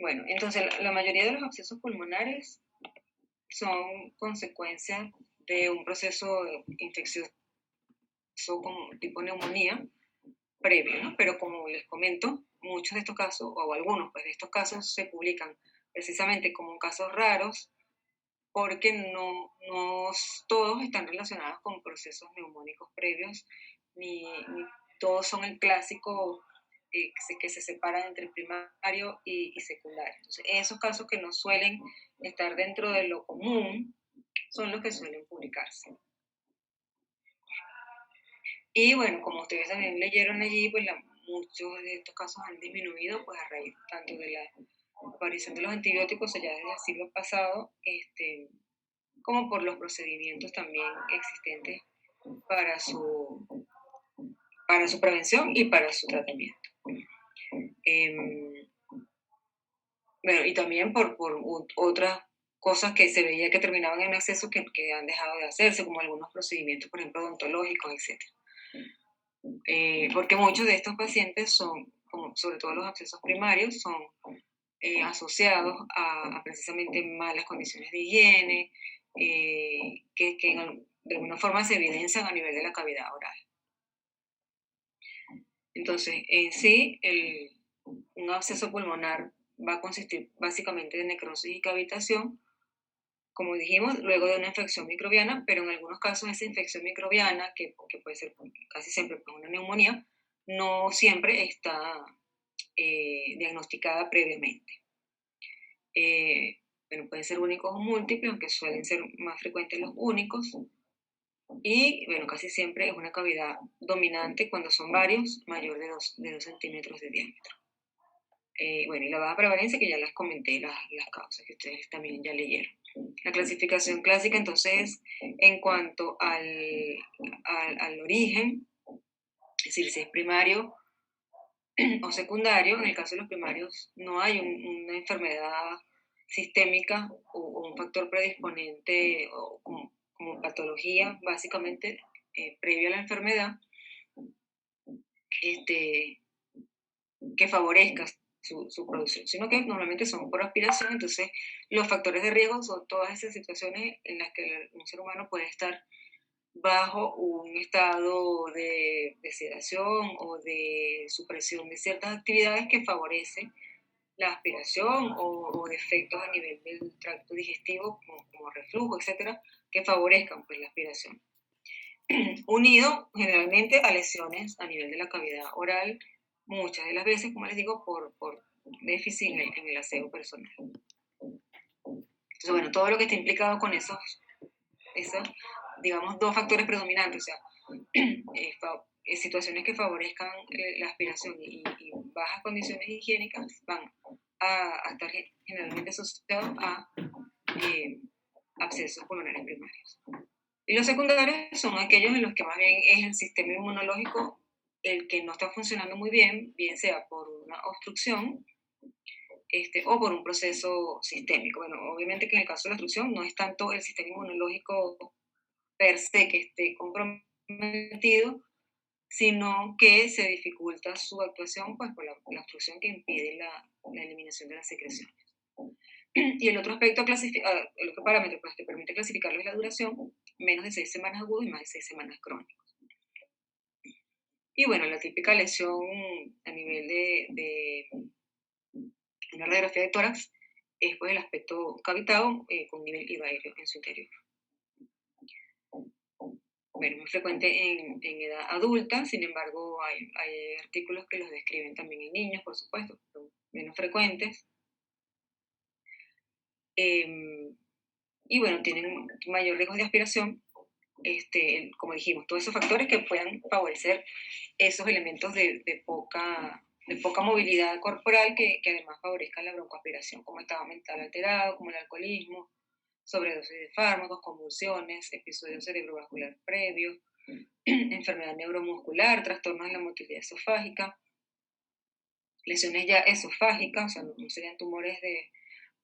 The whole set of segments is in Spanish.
Bueno, entonces la mayoría de los abscesos pulmonares son consecuencia de un proceso infeccioso como tipo neumonía previo, ¿no? Pero como les comento, muchos de estos casos, o algunos pues, de estos casos se publican precisamente como casos raros porque no todos están relacionados con procesos neumónicos previos, ni todos son el clásico que se separan entre primario y secundario. Entonces, esos casos que no suelen estar dentro de lo común son los que suelen publicarse. Y bueno, como ustedes también leyeron allí, pues muchos de estos casos han disminuido pues a raíz tanto de la aparición de los antibióticos allá desde el siglo pasado, como por los procedimientos también existentes para su, para su prevención y para su tratamiento. Eh, bueno, y también por otras cosas que se veía que terminaban en exceso que han dejado de hacerse, como algunos procedimientos, por ejemplo, odontológicos, etc. Porque muchos de estos pacientes son, como sobre todo los abscesos primarios, son asociados a precisamente malas condiciones de higiene, de alguna forma se evidencian a nivel de la cavidad oral. Entonces, en sí, un absceso pulmonar va a consistir básicamente de necrosis y cavitación, como dijimos, luego de una infección microbiana, pero en algunos casos esa infección microbiana, que puede ser casi siempre por una neumonía, no siempre está diagnosticada previamente. Bueno, pueden ser únicos o múltiples, aunque suelen ser más frecuentes los únicos. Y bueno, casi siempre es una cavidad dominante cuando son varios, mayor de 2 centímetros de diámetro. Bueno, y la baja prevalencia, que ya las comenté, las causas que ustedes también ya leyeron. La clasificación clásica, entonces, en cuanto al origen, es decir, si es primario o secundario, en el caso de los primarios no hay una enfermedad sistémica o un factor predisponente o como patología, básicamente, previo a la enfermedad, este, que favorezca su producción, sino que normalmente son por aspiración. Entonces los factores de riesgo son todas esas situaciones en las que un ser humano puede estar bajo un estado de sedación o de supresión de ciertas actividades que favorecen la aspiración o defectos a nivel del tracto digestivo como reflujo, etcétera, que favorezcan pues la aspiración. Unido generalmente a lesiones a nivel de la cavidad oral, muchas de las veces, como les digo, por déficit en el aseo personal. Entonces, bueno, todo lo que está implicado con esos digamos, dos factores predominantes, o sea, situaciones que favorezcan la aspiración y bajas condiciones higiénicas van a estar generalmente asociados a abscesos pulmonares primarios. Y los secundarios son aquellos en los que más bien es el sistema inmunológico el que no está funcionando muy bien, bien sea por una obstrucción o por un proceso sistémico. Bueno, obviamente que en el caso de la obstrucción no es tanto el sistema inmunológico per se que esté comprometido, sino que se dificulta su actuación pues, por la obstrucción que impide la eliminación de las secreciones. Y el otro aspecto, el otro parámetro pues, que permite clasificarlo es la duración, menos de 6 semanas agudo y más de 6 semanas crónico. Y bueno, la típica lesión a nivel de una radiografía de tórax es pues, el aspecto cavitado con nivel IVA aéreo en su interior. Bueno, muy frecuente en edad adulta, sin embargo hay artículos que los describen también en niños, por supuesto, pero menos frecuentes. Y bueno, tienen mayor riesgo de aspiración, como dijimos, todos esos factores que puedan favorecer esos elementos de poca movilidad corporal que además favorezcan la broncoaspiración, como estado mental alterado, como el alcoholismo, sobredosis de fármacos, convulsiones, episodios cerebrovasculares previos, enfermedad neuromuscular, trastornos de la motilidad esofágica, lesiones ya esofágicas, o sea, no serían tumores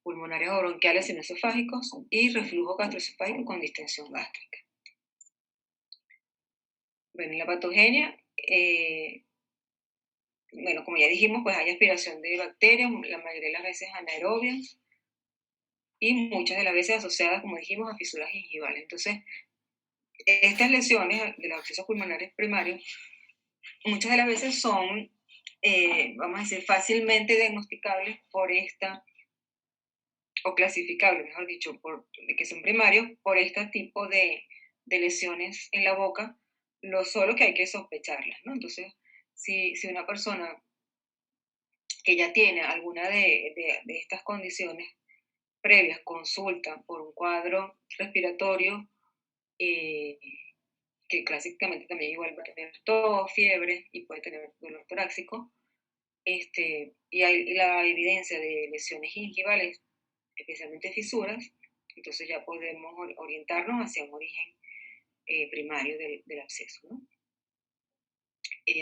pulmonares o bronquiales sino esofágicos, y reflujo gastroesofágico con distensión gástrica. Bueno, la patogenia bueno, como ya dijimos, pues hay aspiración de bacterias, la mayoría de las veces anaerobias, y muchas de las veces asociadas, como dijimos, a fisuras gingivales. Entonces, estas lesiones de los abscesos pulmonares primarios, muchas de las veces son, vamos a decir, fácilmente diagnosticables por esta, o clasificables, mejor dicho, de que son primarios, por este tipo de lesiones en la boca, lo solo que hay que sospecharlas, ¿no? Entonces, si una persona que ya tiene alguna de estas condiciones previas consulta por un cuadro respiratorio, eh, que clásicamente también igual va a tener tos, fiebre y puede tener dolor torácico, y hay la evidencia de lesiones gingivales, especialmente fisuras, entonces ya podemos orientarnos hacia un origen primario del absceso, ¿no?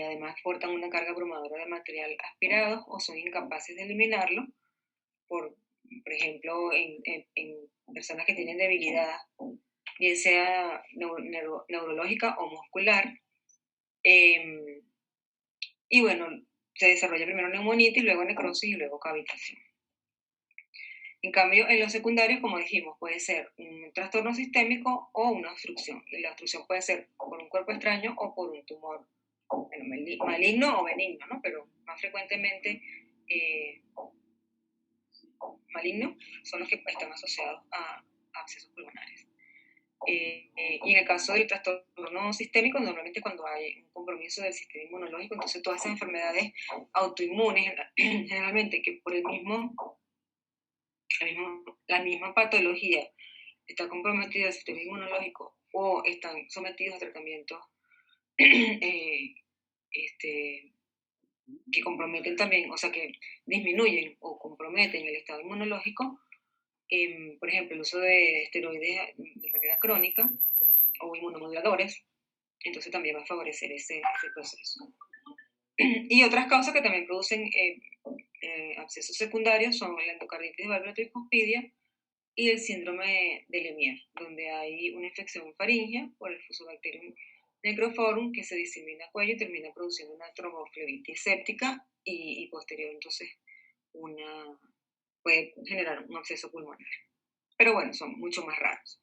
Además portan una carga abrumadora de material aspirado o son incapaces de eliminarlo, por, por ejemplo, en personas que tienen debilidad, bien sea neurológica o muscular. Eh, y bueno, se desarrolla primero neumonitis, luego necrosis y luego cavitación. En cambio, en los secundarios, como dijimos, puede ser un trastorno sistémico o una obstrucción. Y la obstrucción puede ser por un cuerpo extraño o por un tumor, bueno, maligno o benigno, ¿no? Pero más frecuentemente eh, malignos son los que están asociados a abscesos pulmonares. Y en el caso del trastorno sistémico, normalmente cuando hay un compromiso del sistema inmunológico, entonces todas esas enfermedades autoinmunes, generalmente que por la misma patología está comprometido el sistema inmunológico o están sometidos a tratamientos eh, este, que comprometen también, o sea, que disminuyen o comprometen el estado inmunológico, por ejemplo, el uso de esteroides de manera crónica o inmunomoduladores, entonces también va a favorecer ese proceso. Y otras causas que también producen abscesos secundarios son la endocarditis de válvula tricuspidia y el síndrome de Lemierre, donde hay una infección faríngea por el Fusobacterium necrophorum que se disemina al cuello y termina produciendo una tromboflebitis séptica y posterior entonces puede generar un absceso pulmonar. Pero bueno, son mucho más raros.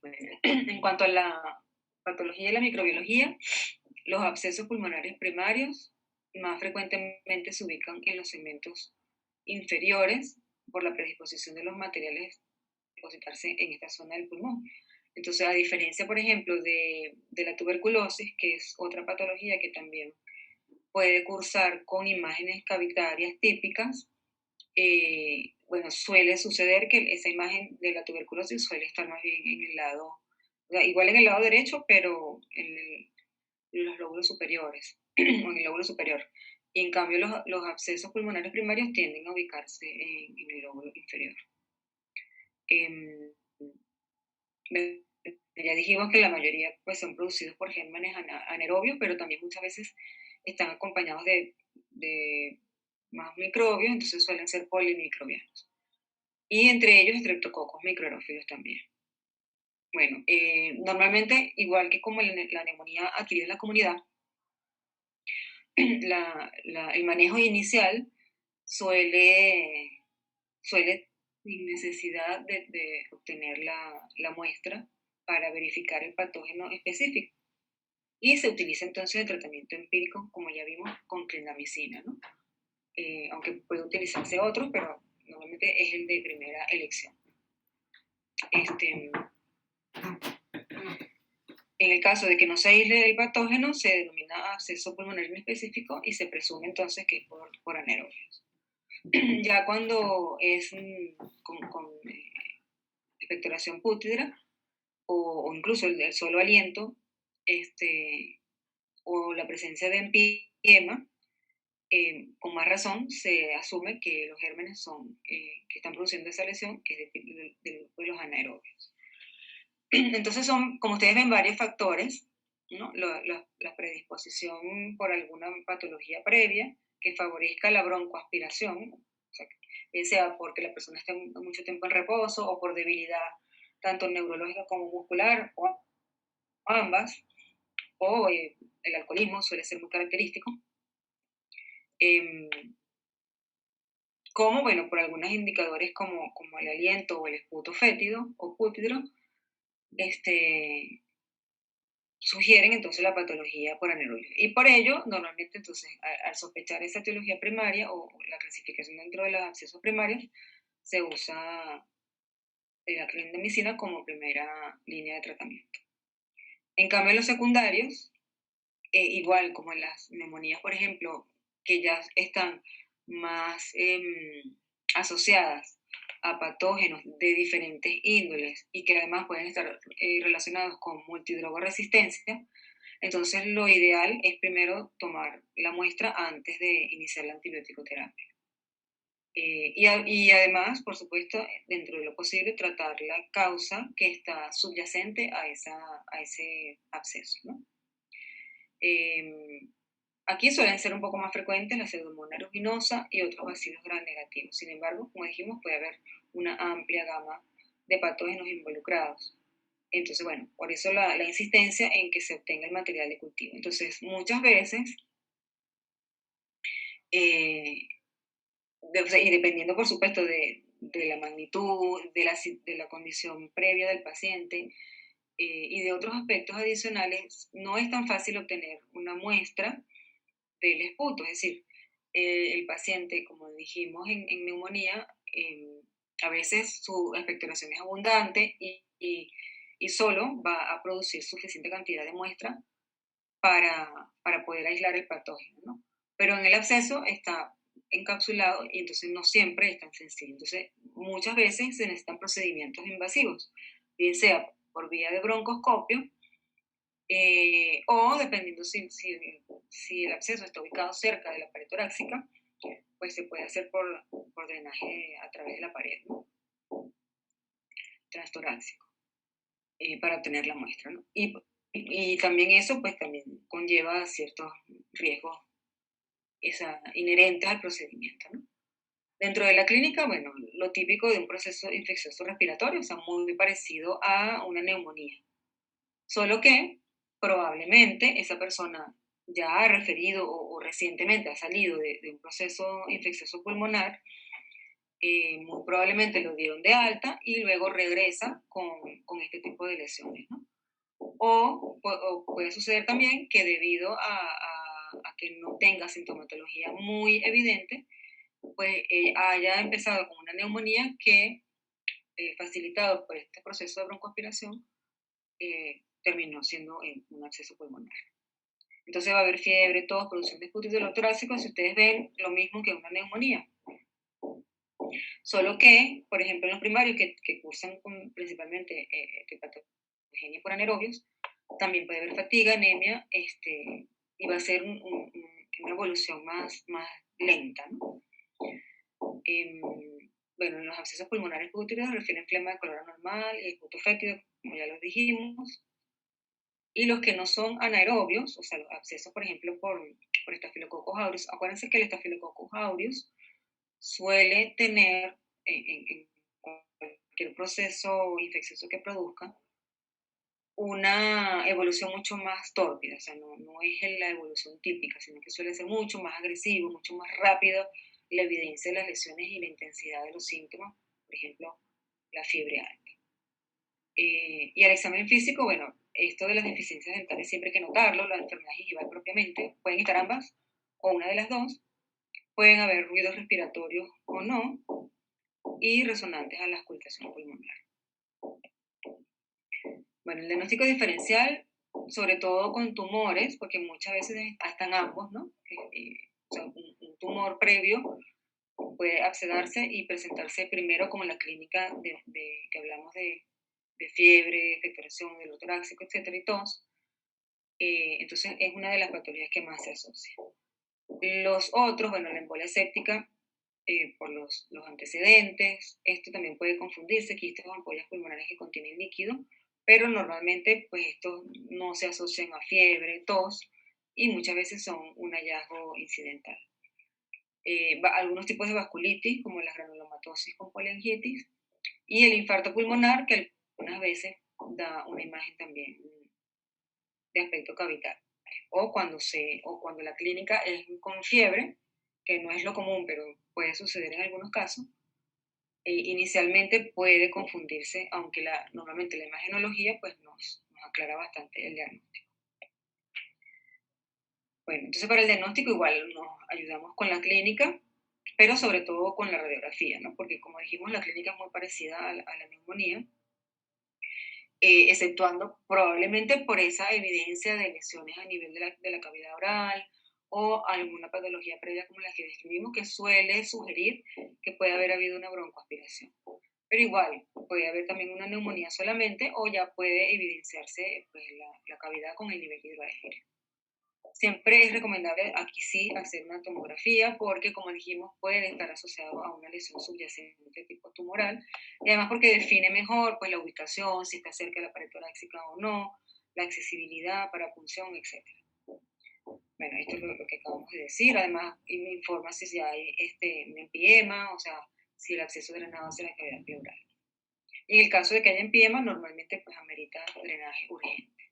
Bueno, en cuanto a la patología y la microbiología, los abscesos pulmonares primarios más frecuentemente se ubican en los segmentos inferiores por la predisposición de los materiales a depositarse en esta zona del pulmón. Entonces, a diferencia, por ejemplo, de la tuberculosis, que es otra patología que también puede cursar con imágenes cavitarias típicas, bueno, suele suceder que esa imagen de la tuberculosis suele estar más bien en el lado, igual en el lado derecho, pero en los lóbulos superiores, o en el lóbulo superior. Y en cambio los abscesos pulmonares primarios tienden a ubicarse en el lóbulo inferior. Ya dijimos que la mayoría pues, son producidos por gérmenes anaerobios, pero también muchas veces están acompañados de más microbios, entonces suelen ser polimicrobianos. Y entre ellos estreptococos microaerófilos también. Bueno, normalmente, igual que como la neumonía adquirida en la comunidad, el manejo inicial suele sin necesidad de obtener la muestra para verificar el patógeno específico. Y se utiliza entonces el tratamiento empírico, como ya vimos, con clindamicina, ¿no? Aunque puede utilizarse otros, pero normalmente es el de primera elección. En el caso de que no se aísle el patógeno, se denomina absceso pulmonar inespecífico y se presume entonces que es por anaerobios. Ya cuando es con expectoración pútida o incluso el solo aliento, o la presencia de empiema, con más razón se asume que los gérmenes son que están produciendo esa lesión, que es del grupo de los anaerobios. Entonces son, como ustedes ven, varios factores, ¿no? La predisposición por alguna patología previa que favorezca la broncoaspiración, o sea, bien sea porque la persona esté mucho tiempo en reposo o por debilidad tanto neurológica como muscular, o ambas, o el alcoholismo suele ser muy característico. Em, como, bueno, por algunos indicadores como el aliento o el esputo fétido o pútrido, este, sugieren entonces la patología por anaerobio. Y por ello, normalmente entonces, al sospechar esa etiología primaria o la clasificación dentro de los abscesos primarios, se usa la clindamicina como primera línea de tratamiento. En cambio, los secundarios, igual como en las neumonías, por ejemplo, que ya están más asociadas a patógenos de diferentes índoles y que además pueden estar relacionados con multidrogoresistencia, entonces lo ideal es primero tomar la muestra antes de iniciar la antibiótico-terapia. Y además, por supuesto, dentro de lo posible, tratar la causa que está subyacente a ese absceso, ¿no? Em, Aquí suelen ser un poco más frecuentes la pseudomonas aeruginosa y otros bacilos gram negativos. Sin embargo, como dijimos, puede haber una amplia gama de patógenos involucrados. Entonces, bueno, por eso la insistencia en que se obtenga el material de cultivo. Entonces, muchas veces, eh, o sea, y dependiendo, por supuesto, de la magnitud, de la condición previa del paciente y de otros aspectos adicionales, no es tan fácil obtener una muestra del esputo. Es decir, el paciente, como dijimos en neumonía, a veces su expectoración es abundante y solo va a producir suficiente cantidad de muestra para poder aislar el patógeno, ¿no? Pero en el absceso está encapsulado y entonces no siempre es tan sencillo. Entonces, muchas veces se necesitan procedimientos invasivos, bien sea por vía de broncoscopio o dependiendo si el absceso está ubicado cerca de la pared torácica, pues se puede hacer por drenaje a través de la pared, ¿no? Transtorácico, para obtener la muestra, ¿no? Y también eso pues también conlleva ciertos riesgos inherentes al procedimiento, ¿no? Dentro de la clínica, bueno, lo típico de un proceso infeccioso respiratorio, o sea, muy parecido a una neumonía, solo que probablemente esa persona ya ha referido o recientemente ha salido de un proceso infeccioso pulmonar, muy probablemente lo dieron de alta y luego regresa con este tipo de lesiones, ¿no? O puede suceder también que debido a que no tenga sintomatología muy evidente, pues haya empezado con una neumonía que, facilitado por este proceso de broncoaspiración, terminó siendo un absceso pulmonar. Entonces va a haber fiebre, tos, producción de esputo y dolor torácico, si ustedes ven lo mismo que una neumonía. Solo que, por ejemplo, en los primarios que cursan principalmente hepatogenia por anaerobios, también puede haber fatiga, anemia, y va a ser una evolución más lenta, ¿no? Bueno, en los abscesos pulmonares pútridos refieren flema de color anormal y esputo fétido, como ya lo dijimos. Y los que no son anaerobios, o sea, los abscesos, por ejemplo, por Staphylococcus aureus, acuérdense que el Staphylococcus aureus suele tener en cualquier proceso infeccioso que produzca una evolución mucho más tórpida, o sea, no es la evolución típica, sino que suele ser mucho más agresivo, mucho más rápido la evidencia de las lesiones y la intensidad de los síntomas, por ejemplo, la fiebre alta. Y al examen físico, bueno, esto de las deficiencias dentales siempre hay que notarlo, la enfermedad gingival propiamente, pueden estar ambas o una de las dos, pueden haber ruidos respiratorios o no, y resonantes a la auscultación pulmonar. Bueno, el diagnóstico diferencial, sobre todo con tumores, porque muchas veces están ambos, ¿no? O sea, un tumor previo puede accederse y presentarse primero como la clínica que hablamos de fiebre, expectoración, dolor torácico, etcétera, y tos. Entonces es una de las patologías que más se asocia. Los otros, bueno, la embolia séptica, por los antecedentes, esto también puede confundirse, quistes o ampollas pulmonares que contienen líquido, pero normalmente pues estos no se asocian a fiebre, tos, y muchas veces son un hallazgo incidental. Algunos tipos de vasculitis, como la granulomatosis con poliangitis, y el infarto pulmonar, que algunas veces da una imagen también de aspecto cavital. o cuando la clínica es con fiebre, que no es lo común, pero puede suceder en algunos casos, inicialmente puede confundirse, aunque normalmente la imagenología pues nos aclara bastante el diagnóstico. Bueno, entonces para el diagnóstico igual nos ayudamos con la clínica, pero sobre todo con la radiografía, ¿no? Porque como dijimos, la clínica es muy parecida a la neumonía, exceptuando probablemente por esa evidencia de lesiones a nivel de la cavidad oral o alguna patología previa como la que describimos, que suele sugerir que puede haber habido una broncoaspiración. Pero igual, puede haber también una neumonía solamente o ya puede evidenciarse pues, la cavidad con el nivel hidroaéreo. Siempre es recomendable aquí sí hacer una tomografía porque, como dijimos, puede estar asociado a una lesión subyacente tipo tumoral y además porque define mejor pues, la ubicación, si está cerca de la pared torácica o no, la accesibilidad para punción, etc. Bueno, esto es lo que acabamos de decir. Además, me informa si ya hay un empiema, o sea, si el acceso drenado hacia la cavidad pleural. Y en el caso de que haya empiema, normalmente pues amerita drenaje urgente.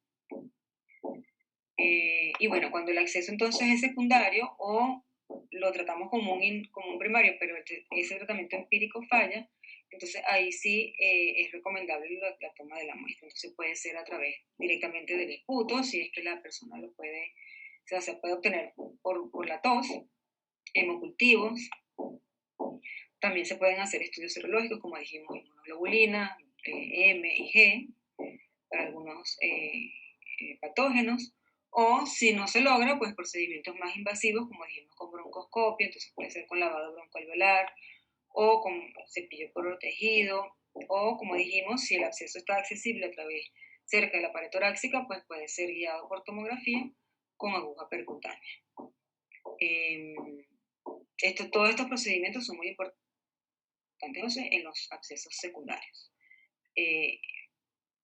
Y bueno, cuando el acceso entonces es secundario o lo tratamos como un primario, pero ese tratamiento empírico falla, entonces ahí sí es recomendable la toma de la muestra. Entonces puede ser a través directamente del esputo, si es que la persona lo puede, o sea, se puede obtener por la tos, hemocultivos. También se pueden hacer estudios serológicos, como dijimos, inmunoglobulina, M y G, para algunos patógenos. O si no se logra, pues procedimientos más invasivos, como dijimos, con broncoscopio, entonces puede ser con lavado broncoalveolar o con cepillo protegido, o como dijimos, si el acceso está accesible a través cerca de la pared torácica, pues puede ser guiado por tomografía con aguja percutánea. Todos estos procedimientos son muy importantes en los accesos secundarios,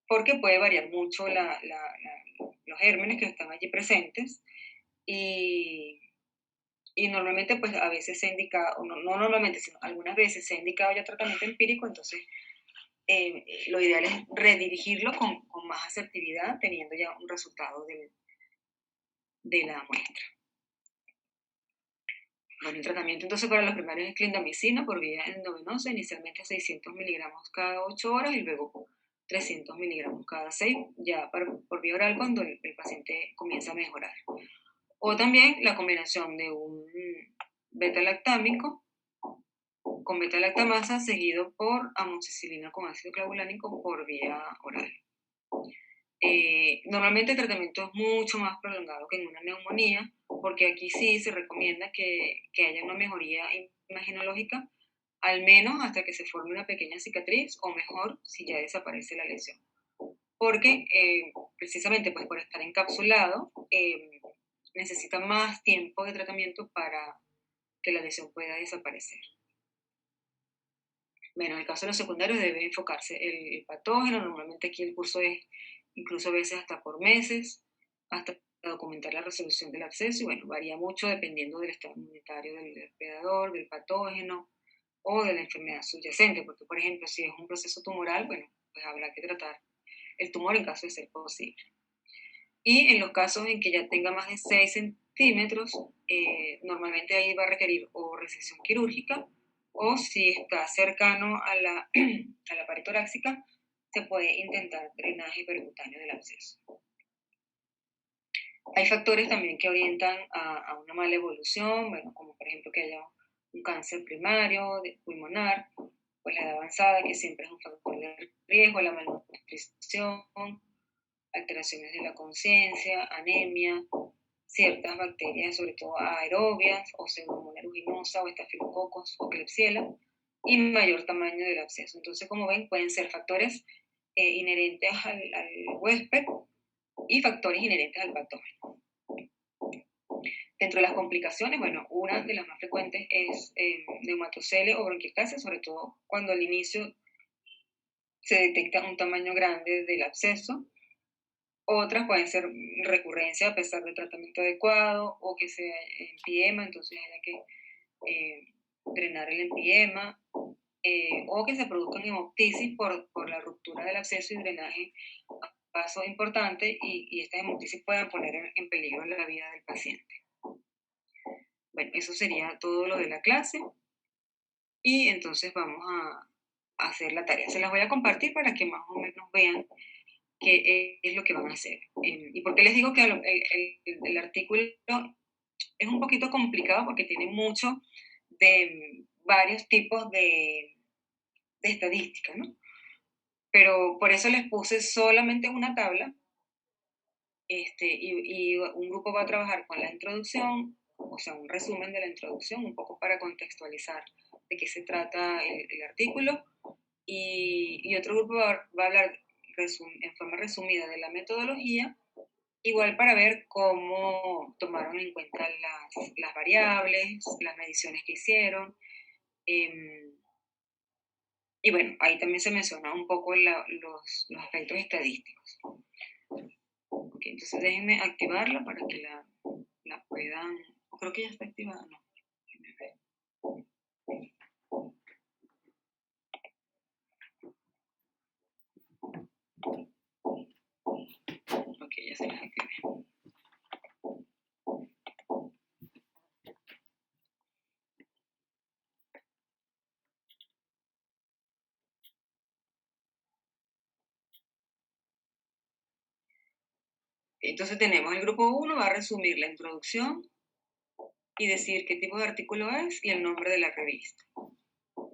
porque puede variar mucho los gérmenes que están allí presentes y normalmente pues a veces se ha indicado, no normalmente, sino algunas veces se ha indicado ya tratamiento empírico, entonces lo ideal es redirigirlo con más asertividad teniendo ya un resultado de la muestra. Bueno, el tratamiento entonces para los primarios es clindamicina por vía endovenosa, inicialmente 600 miligramos cada 8 horas y luego 300 miligramos cada 6, ya por vía oral cuando el paciente comienza a mejorar. O también la combinación de un beta-lactámico con beta-lactamasa seguido por amoxicilina con ácido clavulánico por vía oral. Normalmente el tratamiento es mucho más prolongado que en una neumonía, porque aquí sí se recomienda que haya una mejoría imagenológica, al menos hasta que se forme una pequeña cicatriz, o mejor, si ya desaparece la lesión. Porque precisamente pues, por estar encapsulado, necesita más tiempo de tratamiento para que la lesión pueda desaparecer. Bueno, en el caso de los secundarios debe enfocarse el patógeno, normalmente aquí el curso es incluso a veces hasta por meses, hasta documentar la resolución del absceso, y bueno, varía mucho dependiendo del estado inmunitario del hospedador, del patógeno o de la enfermedad subyacente, porque por ejemplo, si es un proceso tumoral, bueno, pues habrá que tratar el tumor en caso de ser posible. Y en los casos en que ya tenga más de 6 centímetros, normalmente ahí va a requerir o resección quirúrgica, o si está cercano a la, a la pared torácica, se puede intentar drenaje percutáneo del absceso. Hay factores también que orientan a una mala evolución, bueno, como por ejemplo que haya un cáncer primario, pulmonar, pues la edad avanzada, que siempre es un factor de riesgo, la malnutrición, alteraciones de la conciencia, anemia, ciertas bacterias, sobre todo aerobias, o pseudomonas aeruginosa, o estafilococos, o Klebsiella, y mayor tamaño del absceso. Entonces, como ven, pueden ser factores inherentes al huésped y factores inherentes al patógeno. Dentro de las complicaciones, bueno, una de las más frecuentes es neumatocele o bronquiectasis, sobre todo cuando al inicio se detecta un tamaño grande del absceso. Otras pueden ser recurrencia a pesar del tratamiento adecuado o que sea empiema, entonces haya que drenar el empiema, o que se produzcan hemoptisis por la ruptura del absceso y drenaje paso importante y estas hemoptisis puedan poner en peligro la vida del paciente. Bueno, eso sería todo lo de la clase y entonces vamos a hacer la tarea. Se las voy a compartir para que más o menos vean qué es lo que van a hacer. ¿Y por qué les digo que el artículo es un poquito complicado? Porque tiene mucho de varios tipos de estadística, ¿no? Pero por eso les puse solamente una tabla, y un grupo va a trabajar con la introducción, o sea, un resumen de la introducción, un poco para contextualizar de qué se trata el artículo, y otro grupo va a hablar en forma resumida de la metodología, igual para ver cómo tomaron en cuenta las variables, las mediciones que hicieron. Y bueno, ahí también se menciona un poco los aspectos estadísticos. Okay, entonces déjenme activarla para que la puedan... Creo que ya está activada, ¿no? Déjenme ver. Ok, ya se las activé. Entonces tenemos el grupo 1, va a resumir la introducción y decir qué tipo de artículo es y el nombre de la revista.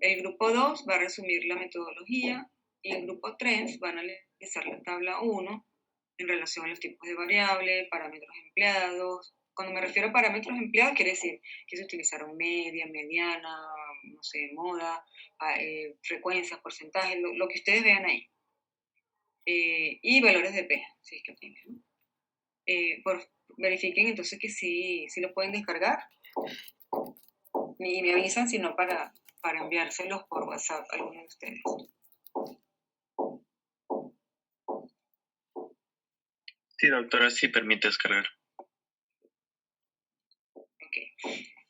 El grupo 2 va a resumir la metodología y el grupo 3 va a analizar la tabla 1 en relación a los tipos de variables, parámetros empleados. Cuando me refiero a parámetros empleados, quiere decir que se utilizaron media, mediana, no sé, moda, frecuencias, porcentajes, lo que ustedes vean ahí. Y valores de P, si es que tienen, ¿no? Verifiquen entonces que sí lo pueden descargar y me avisan si no para enviárselos por WhatsApp a algunos de ustedes. Sí, doctora, sí permite descargar. Ok.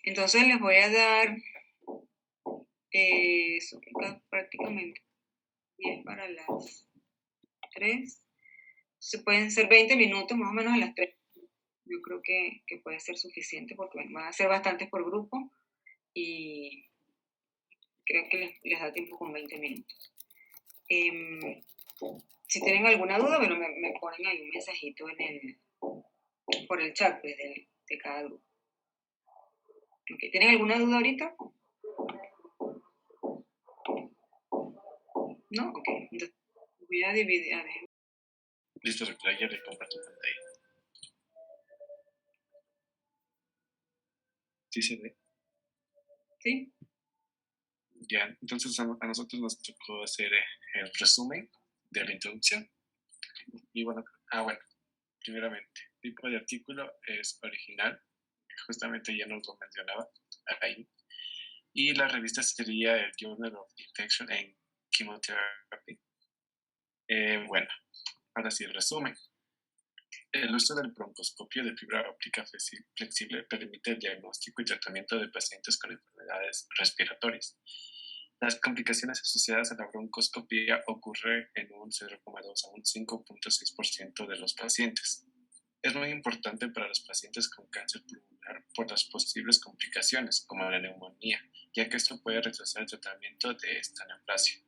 Entonces les voy a dar prácticamente 10 para las 3. Se pueden ser 20 minutos más o menos a las 3. Yo creo que puede ser suficiente porque bueno, van a ser bastantes por grupo y creo que les da tiempo con 20 minutos. Si tienen alguna duda, bueno, me ponen ahí un mensajito por el chat pues, de cada grupo. Okay. ¿Tienen alguna duda ahorita? ¿No? Ok. Entonces voy a dividir. Listo, doctora, ya le comparto pantalla. ¿Sí se ve? Sí. Ya, entonces a nosotros nos tocó hacer el resumen de la introducción. Y bueno, primeramente, tipo de artículo es original, justamente ya nos lo mencionaba ahí. Y la revista sería el Journal of Infection and Chemotherapy. Bueno, ahora sí, el resumen. El uso del broncoscopio de fibra óptica flexible permite el diagnóstico y tratamiento de pacientes con enfermedades respiratorias. Las complicaciones asociadas a la broncoscopia ocurren en un 0,2 a un 5,6% de los pacientes. Es muy importante para los pacientes con cáncer pulmonar por las posibles complicaciones, como la neumonía, ya que esto puede retrasar el tratamiento de esta neoplasia.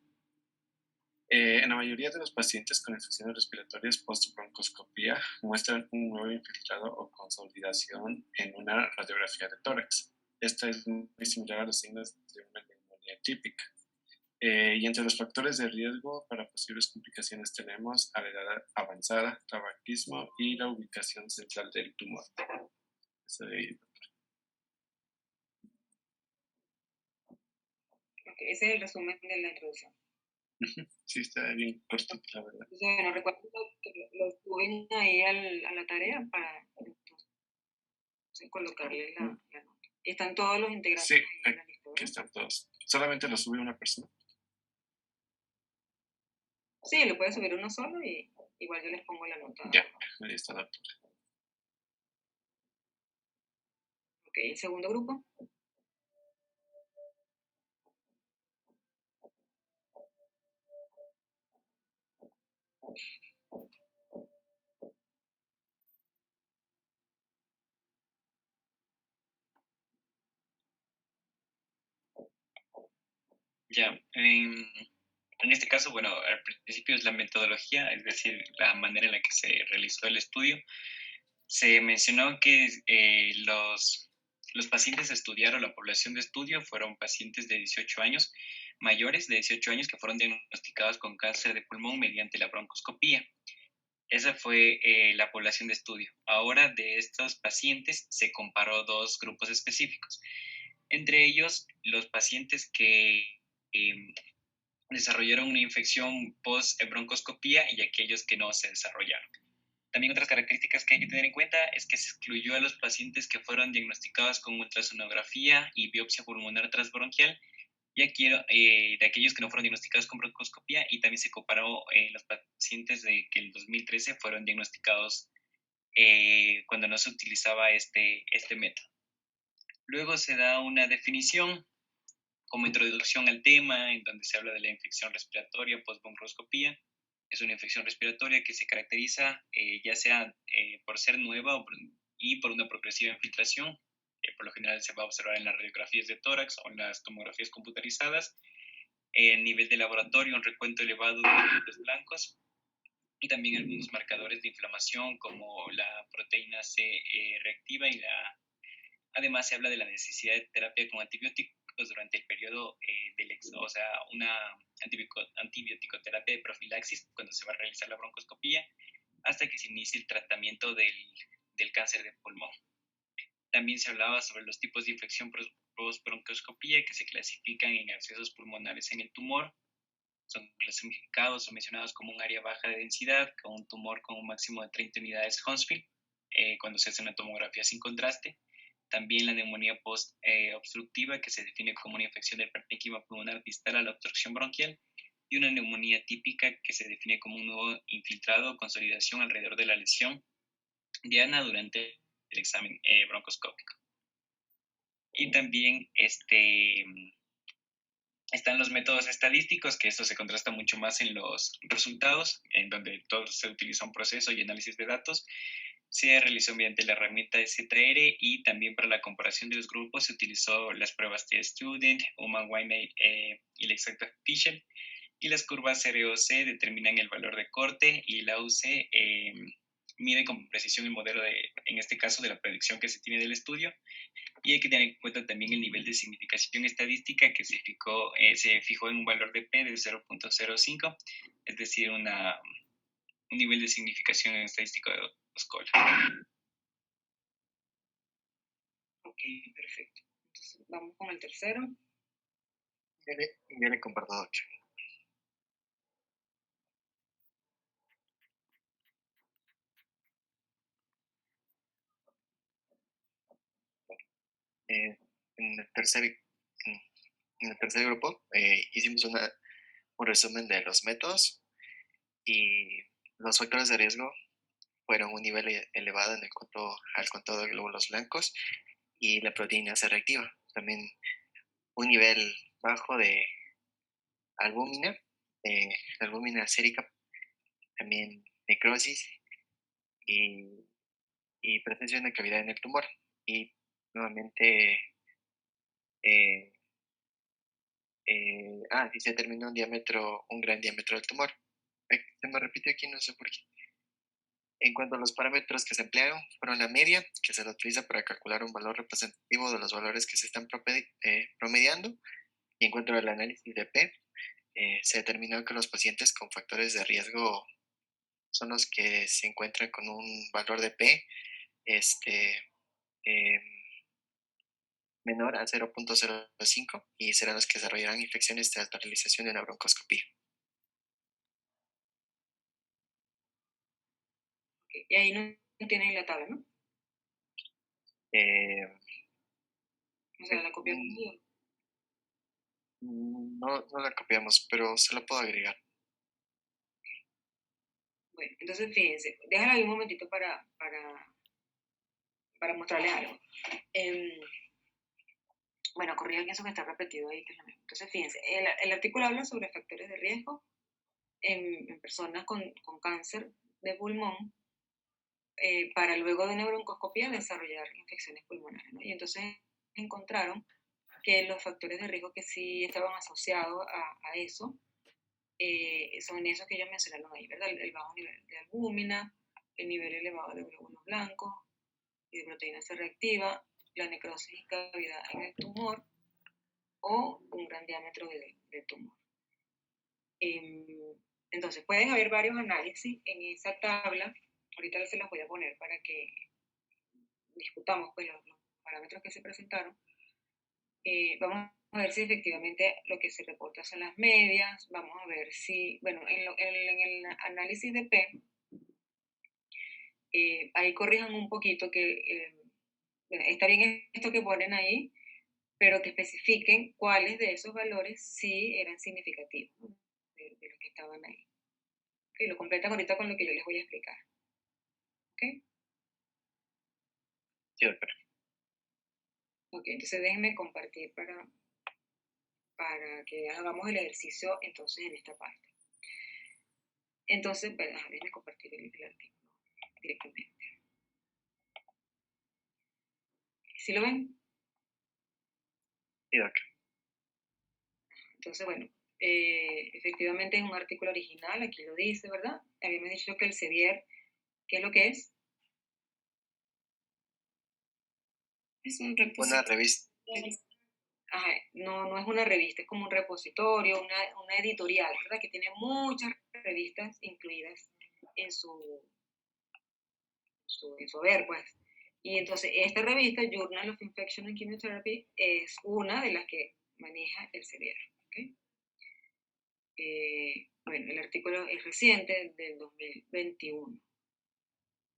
En la mayoría de los pacientes con infecciones respiratorias post-broncoscopía muestran un nuevo infiltrado o consolidación en una radiografía de tórax. Esta es muy similar a los signos de una neumonía típica. Y entre los factores de riesgo para posibles complicaciones tenemos a la edad avanzada, tabaquismo y la ubicación central del tumor. Eso de ahí. Okay, ese es el resumen de la introducción. Sí, está bien cortito, la verdad. Entonces, bueno, recuerden que lo suben ahí a la tarea para entonces, colocarle la nota. Y están todos los integrantes Sí, ahí en la lista, aquí están todos. ¿Solamente lo sube una persona? Sí, lo puede subir uno solo y igual yo les pongo la nota. Ya, ahí está, doctor. Ok, el segundo grupo. Ya, en este caso, bueno, al principio es la metodología, es decir, la manera en la que se realizó el estudio. Se mencionó que los pacientes a estudiar o la población de estudio fueron pacientes de 18 años, mayores de 18 años que fueron diagnosticados con cáncer de pulmón mediante la broncoscopía. Esa fue la población de estudio. Ahora de estos pacientes se comparó dos grupos específicos, entre ellos los pacientes que desarrollaron una infección post-broncoscopía y aquellos que no se desarrollaron. También otras características que hay que tener en cuenta es que se excluyó a los pacientes que fueron diagnosticados con ultrasonografía y biopsia pulmonar transbronquial y aquí, de aquellos que no fueron diagnosticados con broncoscopía, y también se comparó los pacientes de que en el 2013 fueron diagnosticados cuando no se utilizaba este método. Luego se da una definición como introducción al tema, en donde se habla de la infección respiratoria post-broncoescopía. Es una infección respiratoria que se caracteriza ya sea por ser nueva y por una progresiva infiltración. Por lo general se va a observar en las radiografías de tórax o en las tomografías computarizadas. En nivel de laboratorio, un recuento elevado de glóbulos blancos y también algunos marcadores de inflamación como la proteína C reactiva y además se habla de la necesidad de terapia con antibióticos durante el periodo o sea, una antibioticoterapia de profilaxis cuando se va a realizar la broncoscopía hasta que se inicie el tratamiento del cáncer de pulmón. También se hablaba sobre los tipos de infección post-broncoscopía que se clasifican en abscesos pulmonares en el tumor. Son clasificados o mencionados como un área baja de densidad, con un tumor con un máximo de 30 unidades Hounsfield, cuando se hace una tomografía sin contraste. También la neumonía post-obstructiva, que se define como una infección del parénquima pulmonar distal a la obstrucción bronquial. Y una neumonía típica, que se define como un nuevo infiltrado o consolidación alrededor de la lesión diana durante el examen broncoscópico. Y también están los métodos estadísticos, que esto se contrasta mucho más en los resultados, en donde todo se utiliza un proceso y análisis de datos. Se realizó mediante la herramienta STR y también para la comparación de los grupos se utilizó las pruebas de Student, Ullmann-Weinert y la exacta Fisher. Y las curvas ROC determinan el valor de corte y la UC mide con precisión el modelo en este caso, de la predicción que se tiene del estudio. Y hay que tener en cuenta también el nivel de significación estadística que se fijó en un valor de P de 0.05, es decir, un nivel de significación estadístico de 2 colas. Ok, perfecto. Entonces, vamos con el tercero. Ya le comparto 8. En el tercer grupo hicimos un resumen de los métodos y los factores de riesgo fueron un nivel elevado en al contado de glóbulos blancos y la proteína C reactiva. También un nivel bajo de albúmina sérica, también necrosis y presencia de una cavidad en el tumor. Y nuevamente, sí, se determinó un gran diámetro del tumor. Se me repite aquí, no sé por qué. En cuanto a los parámetros que se emplearon, fueron la media, que se utiliza para calcular un valor representativo de los valores que se están promediando. Y en cuanto al análisis de P, se determinó que los pacientes con factores de riesgo son los que se encuentran con un valor de P eh, menor a 0.05 y serán los que desarrollarán infecciones tras la realización de una broncoscopía. Okay. Y ahí no tienen la tabla, ¿no? O sea, la copiamos. No la copiamos, pero se la puedo agregar. Bueno, entonces fíjense, déjala ahí un momentito para mostrarles algo. Bueno, corrijan eso que está repetido ahí, que es lo mismo. Entonces fíjense, el artículo habla sobre factores de riesgo en personas con cáncer de pulmón para luego de una broncoscopía desarrollar infecciones pulmonares, ¿no? Y entonces encontraron que los factores de riesgo que sí estaban asociados a eso son esos que ellos mencionaron ahí, ¿verdad? El bajo nivel de albúmina, el nivel elevado de glóbulos blancos y de proteína C reactiva, la necrosis y cavidad en el tumor o un gran diámetro del tumor. Entonces, pueden haber varios análisis en esa tabla. Ahorita se las voy a poner para que discutamos pues, los parámetros que se presentaron. Vamos a ver si efectivamente lo que se reporta son las medias. Vamos a ver si, bueno, en el análisis de P, ahí corrijan un poquito que, bueno, está bien esto que ponen ahí, pero que especifiquen cuáles de esos valores sí eran significativos, ¿no? de los que estaban ahí. Okay, lo completan ahorita con lo que yo les voy a explicar. ¿Ok? Sí, doctora. Ok, entonces déjenme compartir para que hagamos el ejercicio entonces en esta parte. Entonces, déjenme compartir el artículo directamente. ¿Sí lo ven? Sí, doctora. Entonces, bueno, efectivamente es un artículo original, aquí lo dice, ¿verdad? Habíamos dicho que el Sevier, ¿qué es lo que es? Es un Una repositorio. revista. Ajá, no es una revista, es como un repositorio, una editorial, ¿verdad? Que tiene muchas revistas incluidas en su haber, pues. Y entonces esta revista, Journal of Infection and Chemotherapy, es una de las que maneja el Sevier. ¿Okay? Bueno, el artículo es reciente, del 2021.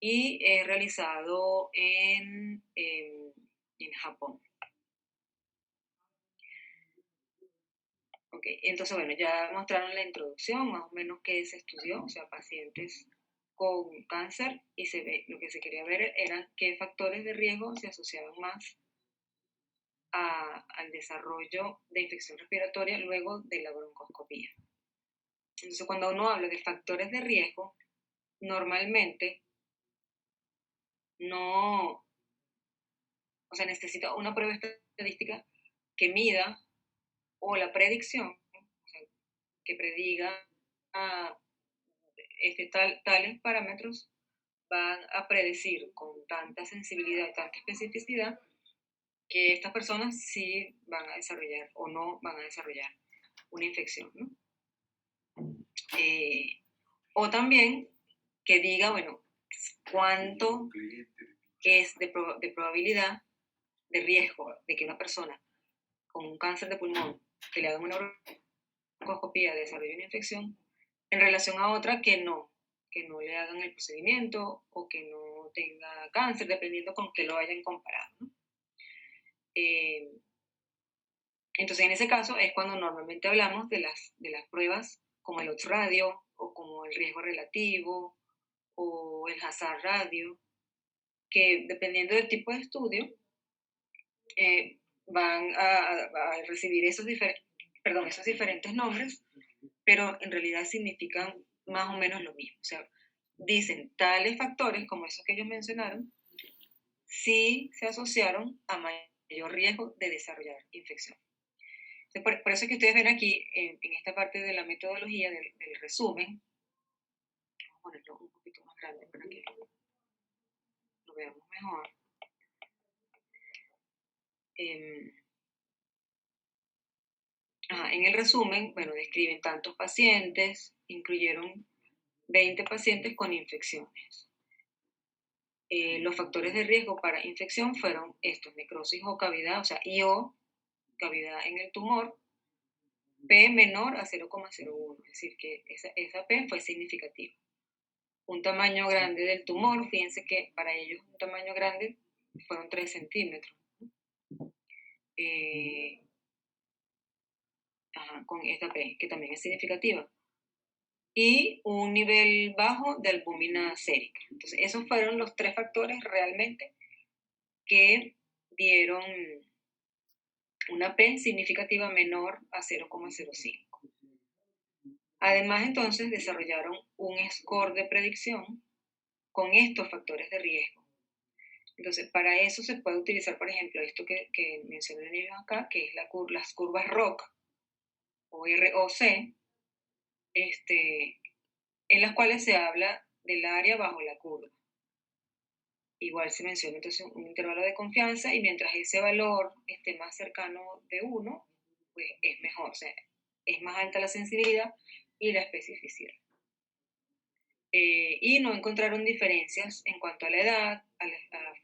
Y es realizado en Japón. Okay, entonces, bueno, ya mostraron la introducción, más o menos qué se estudió, o sea, pacientes con cáncer, y se ve, lo que se quería ver eran qué factores de riesgo se asociaban más al desarrollo de infección respiratoria luego de la broncoscopía. Entonces, cuando uno habla de factores de riesgo, normalmente no, o sea, necesita una prueba estadística que mida o la predicción, o sea, que prediga tales parámetros van a predecir con tanta sensibilidad, tanta especificidad, que estas personas sí van a desarrollar o no van a desarrollar una infección, ¿no? O también que diga, bueno, cuánto es de probabilidad, de riesgo de que una persona con un cáncer de pulmón que le hagan una broncoscopía desarrolle una infección en relación a otra que no le hagan el procedimiento o que no tenga cáncer, dependiendo con qué lo hayan comparado, ¿no? Entonces, en ese caso es cuando normalmente hablamos de las pruebas como el odds radio o como el riesgo relativo o el hazard radio, que dependiendo del tipo de estudio, van a recibir esos diferentes nombres, pero en realidad significan más o menos lo mismo. O sea, dicen tales factores como esos que ellos mencionaron, sí se asociaron a mayor riesgo de desarrollar infección. Por eso es que ustedes ven aquí, en esta parte de la metodología del resumen, vamos a ponerlo un poquito más grande para que lo veamos mejor. En el resumen, bueno, describen tantos pacientes, incluyeron 20 pacientes con infecciones. Los factores de riesgo para infección fueron estos: necrosis o cavidad, o sea, cavidad en el tumor, P menor a 0,01, es decir, que esa P fue significativa. Un tamaño grande del tumor, fíjense que para ellos un tamaño grande fueron 3 centímetros. Con esta P, que también es significativa. Y un nivel bajo de albúmina sérica. Entonces, esos fueron los 3 factores realmente que dieron una P significativa menor a 0,05. Además, entonces, desarrollaron un score de predicción con estos factores de riesgo. Entonces, para eso se puede utilizar, por ejemplo, esto que mencioné acá, que es las curvas ROC o ROC, en las cuales se habla del área bajo la curva. Igual se menciona entonces un intervalo de confianza y mientras ese valor esté más cercano de 1, pues es mejor, o sea, es más alta la sensibilidad y la especificidad. Y no encontraron diferencias en cuanto a la edad, a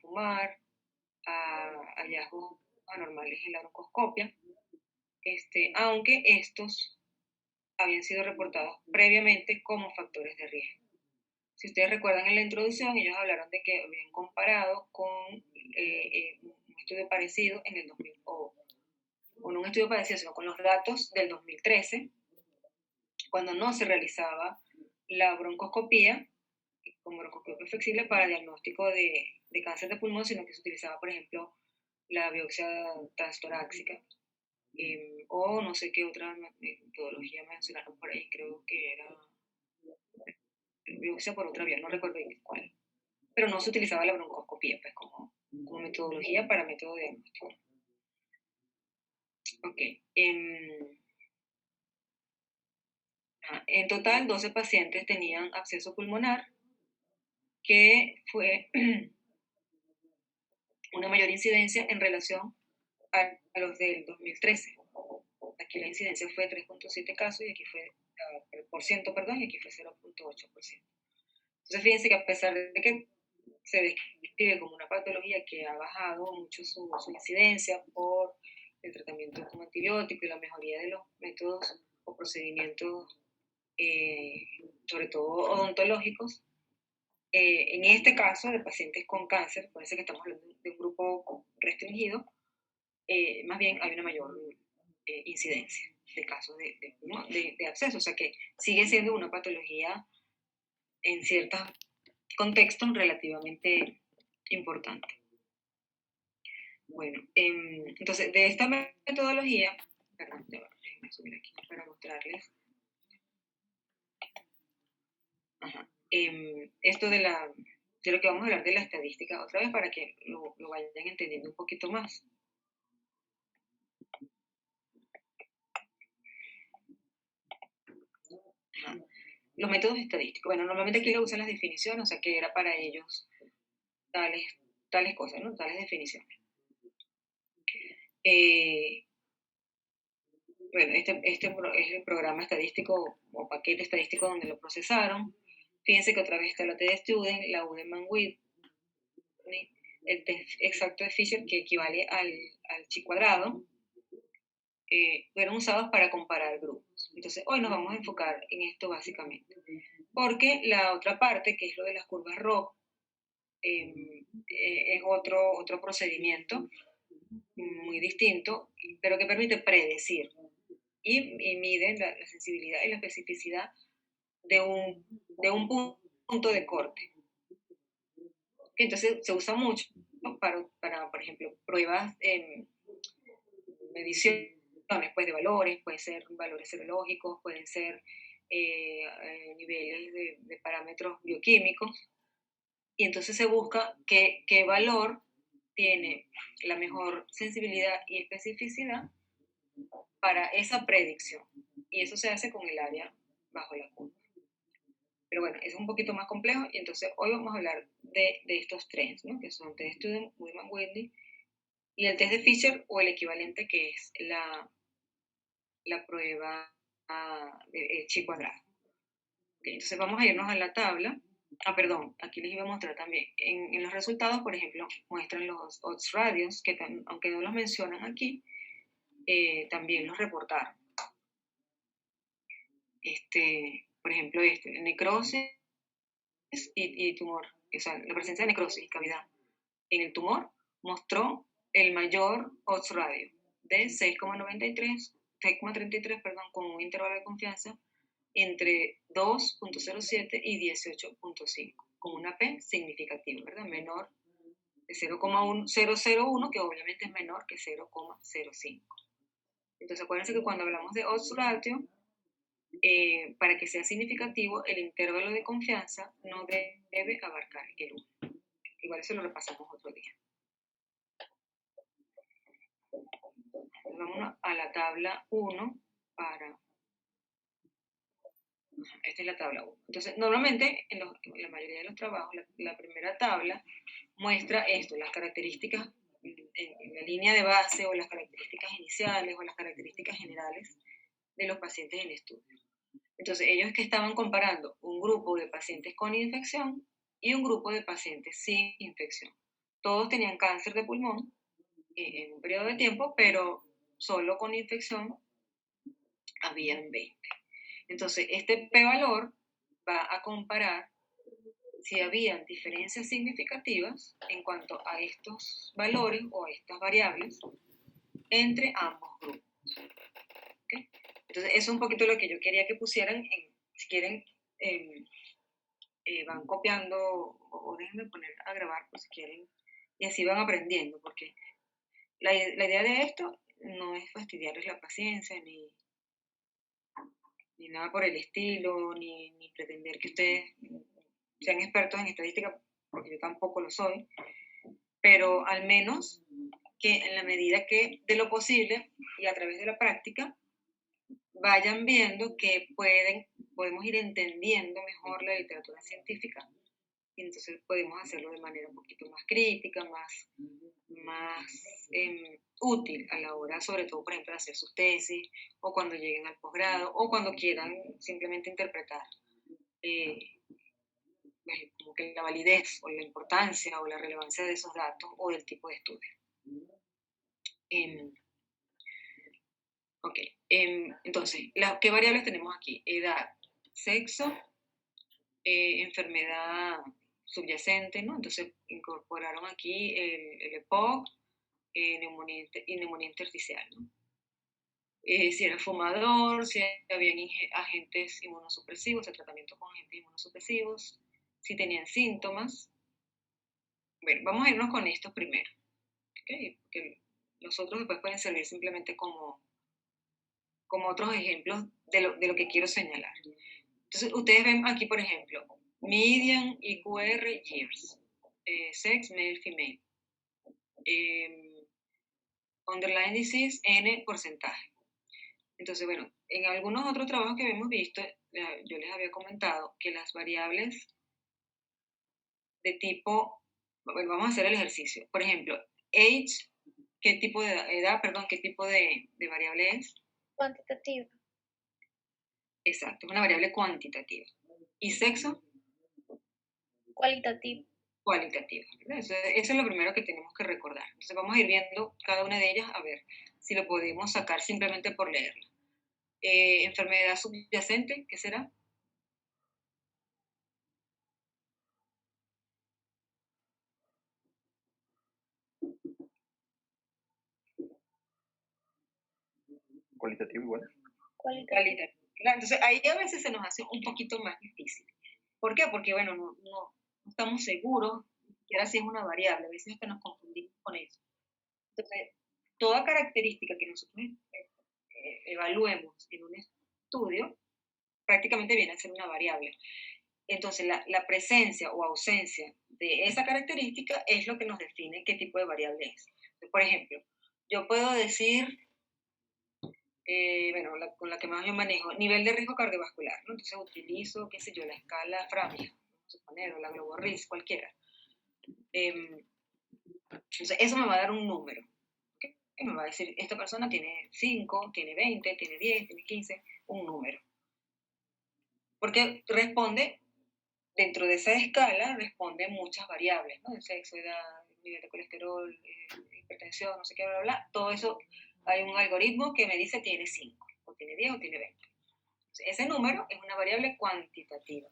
fumar, a hallazgos anormales en la broncoscopia, aunque estos habían sido reportados previamente como factores de riesgo. Si ustedes recuerdan en la introducción, ellos hablaron de que habían comparado con un estudio parecido en el 2000, o no un estudio parecido, sino con los datos del 2013, cuando no se realizaba la broncoscopía como broncoscopia flexible para diagnóstico de cáncer de pulmón, sino que se utilizaba, por ejemplo, la biopsia transtorácica, o no sé qué otra metodología mencionaron por ahí, creo que era biopsia por otra vía, no recuerdo bien cuál, pero no se utilizaba la broncoscopía pues, como metodología para método de diagnóstico. Ok. En total, 12 pacientes tenían absceso pulmonar, que fue una mayor incidencia en relación a los del 2013. Aquí la incidencia fue 3.7 casos y aquí fue, por ciento, perdón, y aquí fue 0.8%. Entonces, fíjense que a pesar de que se describe como una patología que ha bajado mucho su incidencia por el tratamiento con antibiótico y la mejoría de los métodos o procedimientos, sobre todo odontológicos, en este caso de pacientes con cáncer, parece que estamos hablando de un grupo restringido, más bien hay una mayor incidencia de casos de absceso, o sea que sigue siendo una patología en ciertos contextos relativamente importante. Bueno, entonces de esta metodología, perdón, déjenme subir aquí para mostrarles. Esto de lo que vamos a hablar de la estadística otra vez para que lo vayan entendiendo un poquito más. Los métodos estadísticos. Bueno, normalmente aquí lo usan las definiciones, o sea que era para ellos tales cosas, ¿no? Tales definiciones. Bueno, este es el programa estadístico o paquete estadístico donde lo procesaron. Fíjense que otra vez está la T-de-Student, la Udemann-Whitney, el test exacto de Fisher, que equivale al chi cuadrado, fueron usados para comparar grupos. Entonces, hoy nos vamos a enfocar en esto básicamente. Porque la otra parte, que es lo de las curvas ROC, es otro procedimiento muy distinto, pero que permite predecir y mide la sensibilidad y la especificidad de un punto de corte. Entonces se usa mucho para por ejemplo, pruebas, mediciones pues, de valores, pueden ser valores serológicos, pueden ser niveles de parámetros bioquímicos, y entonces se busca qué valor tiene la mejor sensibilidad y especificidad para esa predicción. Y eso se hace con el área bajo la curva. Pero bueno, es un poquito más complejo y entonces hoy vamos a hablar de estos tres, ¿no? Que son T-de-Student, Udemann-Whitney y el test de Fisher o el equivalente que es la prueba de chi cuadrado. Okay, entonces vamos a irnos a la tabla. Perdón, aquí les iba a mostrar también. En los resultados, por ejemplo, muestran los odds radios, que aunque no los mencionan aquí, también los reportaron. Por ejemplo, necrosis y tumor, o sea, la presencia de necrosis y cavidad en el tumor mostró el mayor odds radio de 6,33, perdón, con un intervalo de confianza entre 2.07 y 18.5, con una P significativa, ¿verdad? Menor de 0,001, que obviamente es menor que 0,05. Entonces acuérdense que cuando hablamos de odds ratio, para que sea significativo, el intervalo de confianza no debe abarcar el 1. igual eso lo repasamos otro día. Vamos a la tabla 1 para... Esta es la tabla 1. Entonces, normalmente, en la mayoría de los trabajos, la primera tabla muestra esto, las características en la línea de base, o las características iniciales, o las características generales de los pacientes en estudio. Entonces, ellos que estaban comparando un grupo de pacientes con infección y un grupo de pacientes sin infección. Todos tenían cáncer de pulmón en un periodo de tiempo, pero solo con infección habían 20. Entonces, este p-valor va a comparar si habían diferencias significativas en cuanto a estos valores o a estas variables entre ambos grupos. ¿Okay? Entonces, eso es un poquito lo que yo quería que pusieran, si quieren, van copiando, o déjenme poner a grabar por si quieren, y así van aprendiendo, porque la idea de esto no es fastidiarles la paciencia, ni nada por el estilo, ni pretender que ustedes sean expertos en estadística, porque yo tampoco lo soy, pero al menos que en la medida que de lo posible y a través de la práctica vayan viendo que podemos ir entendiendo mejor la literatura científica, y entonces podemos hacerlo de manera un poquito más crítica, más útil a la hora, sobre todo, por ejemplo, de hacer sus tesis, o cuando lleguen al posgrado, o cuando quieran simplemente interpretar como que la validez, o la importancia, o la relevancia de esos datos, o del tipo de estudio. Ok, entonces, ¿qué variables tenemos aquí? Edad, sexo, enfermedad subyacente, ¿no? Entonces incorporaron aquí el EPOC, neumonía intersticial, ¿no? Si era fumador, si habían agentes inmunosupresivos, el tratamiento con agentes inmunosupresivos, si tenían síntomas. Bueno, vamos a irnos con estos primero, ¿okay? Porque los otros después pueden servir simplemente como otros ejemplos de lo que quiero señalar. Entonces, ustedes ven aquí, por ejemplo, median IQR years, sex, male, female, underlying disease, N porcentaje. Entonces, bueno, en algunos otros trabajos que hemos visto, yo les había comentado que las variables de tipo, bueno, vamos a hacer el ejercicio. Por ejemplo, age, ¿qué tipo de edad, perdón, qué tipo de variable es? Cuantitativa. Exacto, es una variable cuantitativa. ¿Y sexo? Cualitativa. Cualitativa. Eso es lo primero que tenemos que recordar. Entonces vamos a ir viendo cada una de ellas a ver si lo podemos sacar simplemente por leerla. Enfermedad subyacente, ¿qué será? Cualitativo igual. Cualitativa. Entonces ahí a veces se nos hace un poquito más difícil. ¿Por qué? Porque, bueno, no estamos seguros, ni siquiera si es una variable, a veces hasta nos confundimos con eso. Entonces, toda característica que nosotros evaluemos en un estudio, prácticamente viene a ser una variable. Entonces, la presencia o ausencia de esa característica es lo que nos define qué tipo de variable es. Entonces, por ejemplo, yo puedo decir, bueno, con la que más yo manejo, nivel de riesgo cardiovascular, ¿no? Entonces utilizo, qué sé yo, la escala Framingham, vamos a suponer, o la Globo-RIS, cualquiera. Entonces, eso me va a dar un número. ¿Okay? Me va a decir, esta persona tiene 5, tiene 20, tiene 10, tiene 15, un número. Porque responde, dentro de esa escala, responde muchas variables, ¿no? El sexo, edad, nivel de colesterol, hipertensión, no sé qué, bla, bla, bla. Todo eso, hay un algoritmo que me dice tiene 5, o tiene 10, o tiene 20. Entonces, ese número es una variable cuantitativa.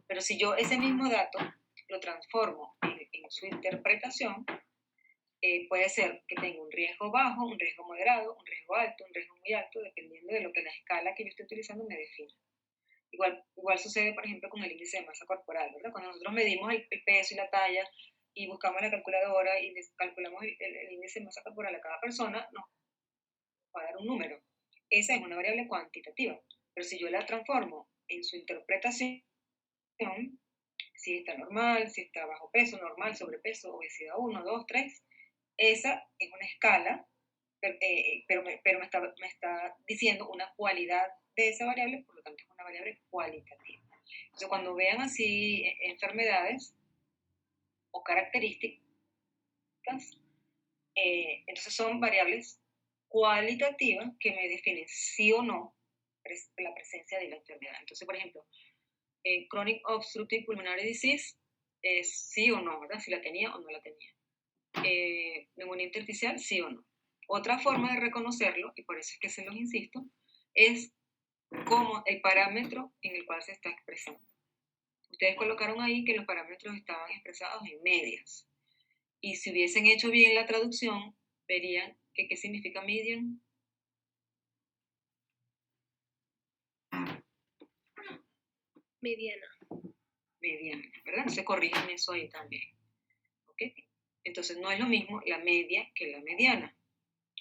Pero si yo ese mismo dato lo transformo en su interpretación, puede ser que tenga un riesgo bajo, un riesgo moderado, un riesgo alto, un riesgo muy alto, dependiendo de lo que la escala que yo estoy utilizando me defina. Igual sucede, por ejemplo, con el índice de masa corporal, ¿verdad? Cuando nosotros medimos el peso y la talla y buscamos la calculadora y calculamos el índice de masa corporal a cada persona, nos va a dar un número. Esa es una variable cuantitativa. Pero si yo la transformo en su interpretación, si está normal, si está bajo peso, normal, sobrepeso, obesidad 1, 2, 3. Esa es una escala, pero me está diciendo una cualidad de esa variable, por lo tanto es una variable cualitativa. Entonces, cuando vean así enfermedades o características, entonces son variables cualitativas que me definen sí o no la presencia de la enfermedad. Entonces, por ejemplo, Chronic Obstructive Pulmonary Disease es sí o no, ¿verdad? Si la tenía o no la tenía. Neumonía intersticial, sí o no. Otra forma de reconocerlo, y por eso es que se los insisto, es como el parámetro en el cual se está expresando. Ustedes colocaron ahí que los parámetros estaban expresados en medias. Y si hubiesen hecho bien la traducción, verían que qué significa median. Mediana. Mediana, ¿verdad? Entonces corrigen eso ahí también. ¿Ok? Entonces no es lo mismo la media que la mediana.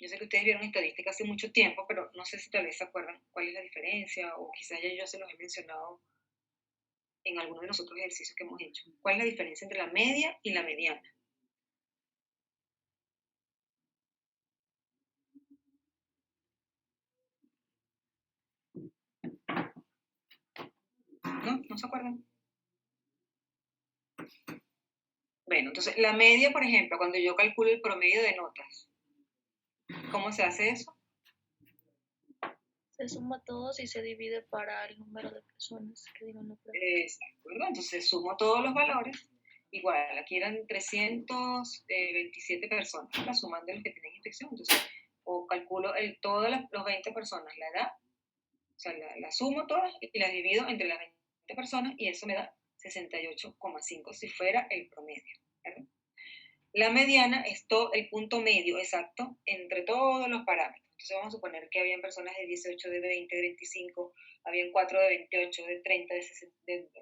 Yo sé que ustedes vieron estadística hace mucho tiempo, pero no sé si tal vez se acuerdan cuál es la diferencia, o quizás ya yo se los he mencionado en alguno de los otros ejercicios que hemos hecho. ¿Cuál es la diferencia entre la media y la mediana? ¿No? ¿No se acuerdan? Bueno, entonces la media, por ejemplo, cuando yo calculo el promedio de notas, ¿cómo se hace eso? Se suma todos y se divide para el número de personas que dieron la prueba. Exacto, ¿verdad? Entonces sumo todos los valores. Igual, aquí eran 327 personas, la suman de los que tienen infección. Entonces, o calculo todas las 20 personas, la edad, o sea, la sumo todas y las divido entre las 20 personas y eso me da 68,5 si fuera el promedio, ¿verdad? La mediana es el punto medio exacto entre todos los parámetros. Entonces vamos a suponer que habían personas de 18, de 20, de 25, habían 4 de 28, de 30, de 60,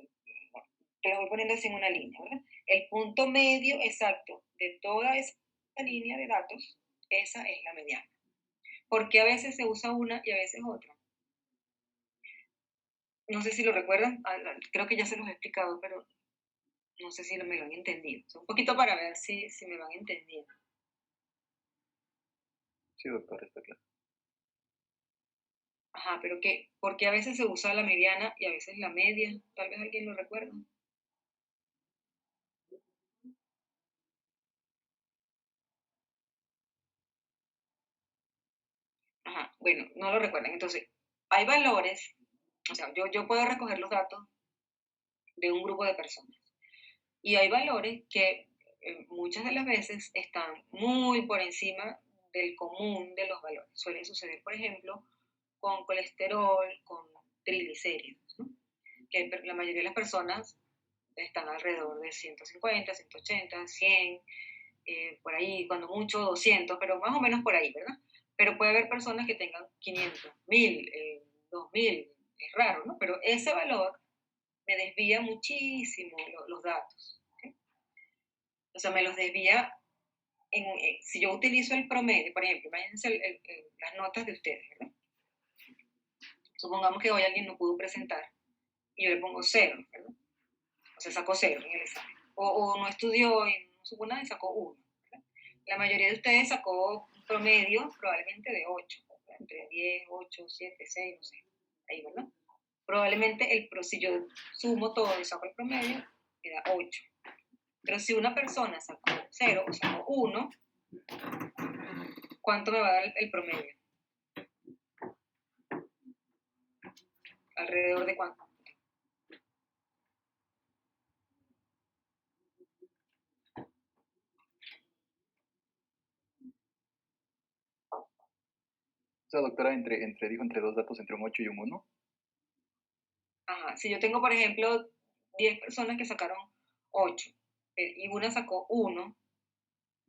bueno, te lo voy poniendo así en una línea, ¿verdad? El punto medio exacto de toda esa línea de datos, esa es la mediana. Porque a veces se usa una y a veces otra. No sé si lo recuerdan, creo que ya se los he explicado, pero no sé si me lo han entendido. O sea, un poquito para ver si me van entendiendo. Sí, doctor, está claro. Ajá, pero ¿por qué a veces se usa la mediana y a veces la media? Tal vez alguien lo recuerda. Ajá, bueno, no lo recuerdan. Entonces, hay valores, o sea, yo puedo recoger los datos de un grupo de personas. Y hay valores que muchas de las veces están muy por encima del común de los valores. Suele suceder, por ejemplo, con colesterol, con triglicéridos, ¿no? Que la mayoría de las personas están alrededor de 150, 180, 100, por ahí, cuando mucho 200, pero más o menos por ahí, ¿verdad? Pero puede haber personas que tengan 500, 1000, 2000, es raro, ¿no? Pero ese valor me desvía muchísimo los datos. ¿Okay? O sea, me los desvía si yo utilizo el promedio, por ejemplo, imagínense las notas de ustedes, ¿verdad? Supongamos que hoy alguien no pudo presentar y yo le pongo 0, ¿verdad? O sea, sacó 0 en el examen. O no estudió y no supo nada y sacó 1. La mayoría de ustedes sacó un promedio probablemente de 8, ¿verdad? Entre 10, 8, 7, 6, no sé, ahí, ¿verdad? Probablemente si yo sumo todo y saco el promedio, me da 8. Pero si una persona sacó 0 o sacó 1, ¿cuánto me va a dar el promedio? ¿Alrededor de cuánto? O sea, doctora, dijo entre dos datos, entre un 8 y un 1. Ajá, si yo tengo, por ejemplo, 10 personas que sacaron 8 y una sacó 1,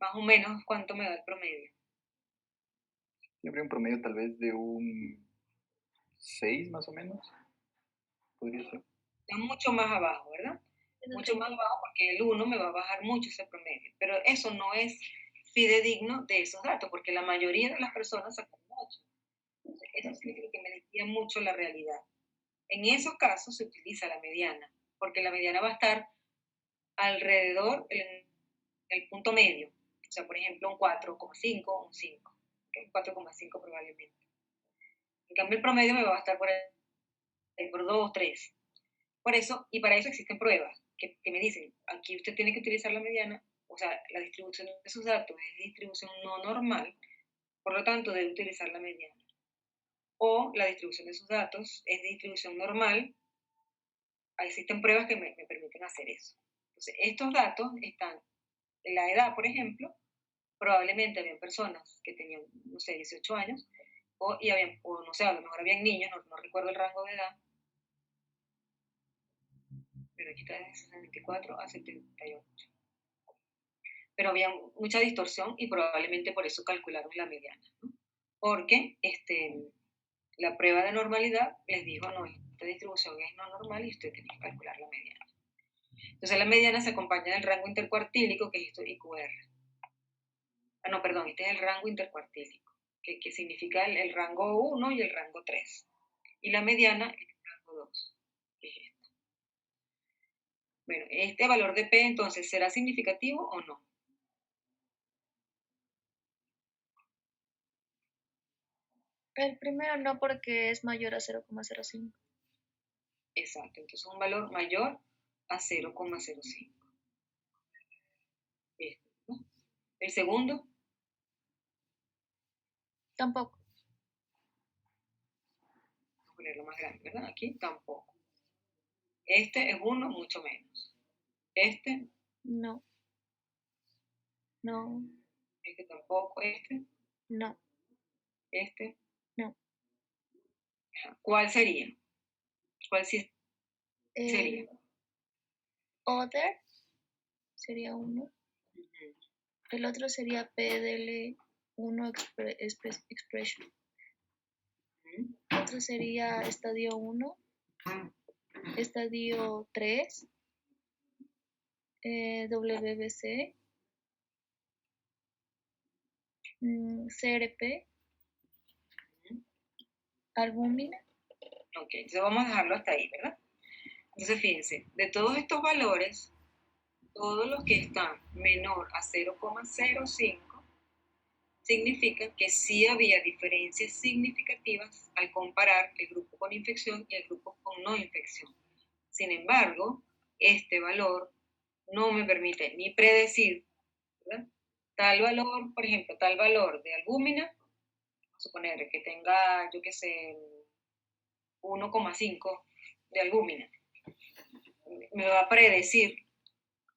más o menos, ¿cuánto me da el promedio? Siempre un promedio tal vez de un 6 más o menos. Podría ser. Está mucho más abajo, ¿verdad? Mucho más abajo porque el 1 me va a bajar mucho ese promedio. Pero eso no es fidedigno de esos datos, porque la mayoría de las personas sacan 8. Entonces, eso significa que me desvía mucho la realidad. En esos casos se utiliza la mediana, porque la mediana va a estar alrededor, en el punto medio. O sea, por ejemplo, un 4,5, un 5. ¿Okay? 4,5 probablemente. En cambio, el promedio me va a estar por ahí, por 2, 3. Por eso, y para eso existen pruebas que me dicen, aquí usted tiene que utilizar la mediana, o sea, la distribución de sus datos es distribución no normal, por lo tanto debe utilizar la mediana. O la distribución de sus datos es de distribución normal, existen pruebas que me permiten hacer eso. Entonces, estos datos están en la edad, por ejemplo, probablemente habían personas que tenían, no sé, 18 años, o no sé, a lo mejor habían niños, no recuerdo el rango de edad, pero aquí está de 64 a 78. Pero había mucha distorsión y probablemente por eso calcularon la mediana, ¿no? Porque la prueba de normalidad les dijo, no, esta distribución es no normal y usted tiene que calcular la mediana. Entonces la mediana se acompaña del rango intercuartílico, que es esto IQR. Ah, no, perdón, este es el rango intercuartílico, que significa el rango 1 y el rango 3. Y la mediana es el rango 2, que es esto. Bueno, este valor de P entonces, ¿será significativo o no? El primero no, porque es mayor a 0,05. Exacto, entonces un valor mayor a 0,05. ¿No? El segundo, Tampoco. vamos a ponerlo más grande, ¿verdad? Aquí tampoco. Este es 1, mucho menos. Este No. No. Este tampoco, No. No. ¿Cuál sería? ¿Cuál sí sería? Other sería 1. El otro sería PDL1 expression. Otro sería estadio 1. Estadio 3. WBC. CRP. Albúmina. Ok, entonces vamos a dejarlo hasta ahí, ¿verdad? Entonces fíjense, de todos estos valores, todos los que están menor a 0,05 significa que sí había diferencias significativas al comparar el grupo con infección y el grupo con no infección. Sin embargo, este valor no me permite ni predecir, ¿verdad? Tal valor, por ejemplo, tal valor de albúmina, vamos a suponer que tenga, yo qué sé, 1,5 de albúmina, me va a predecir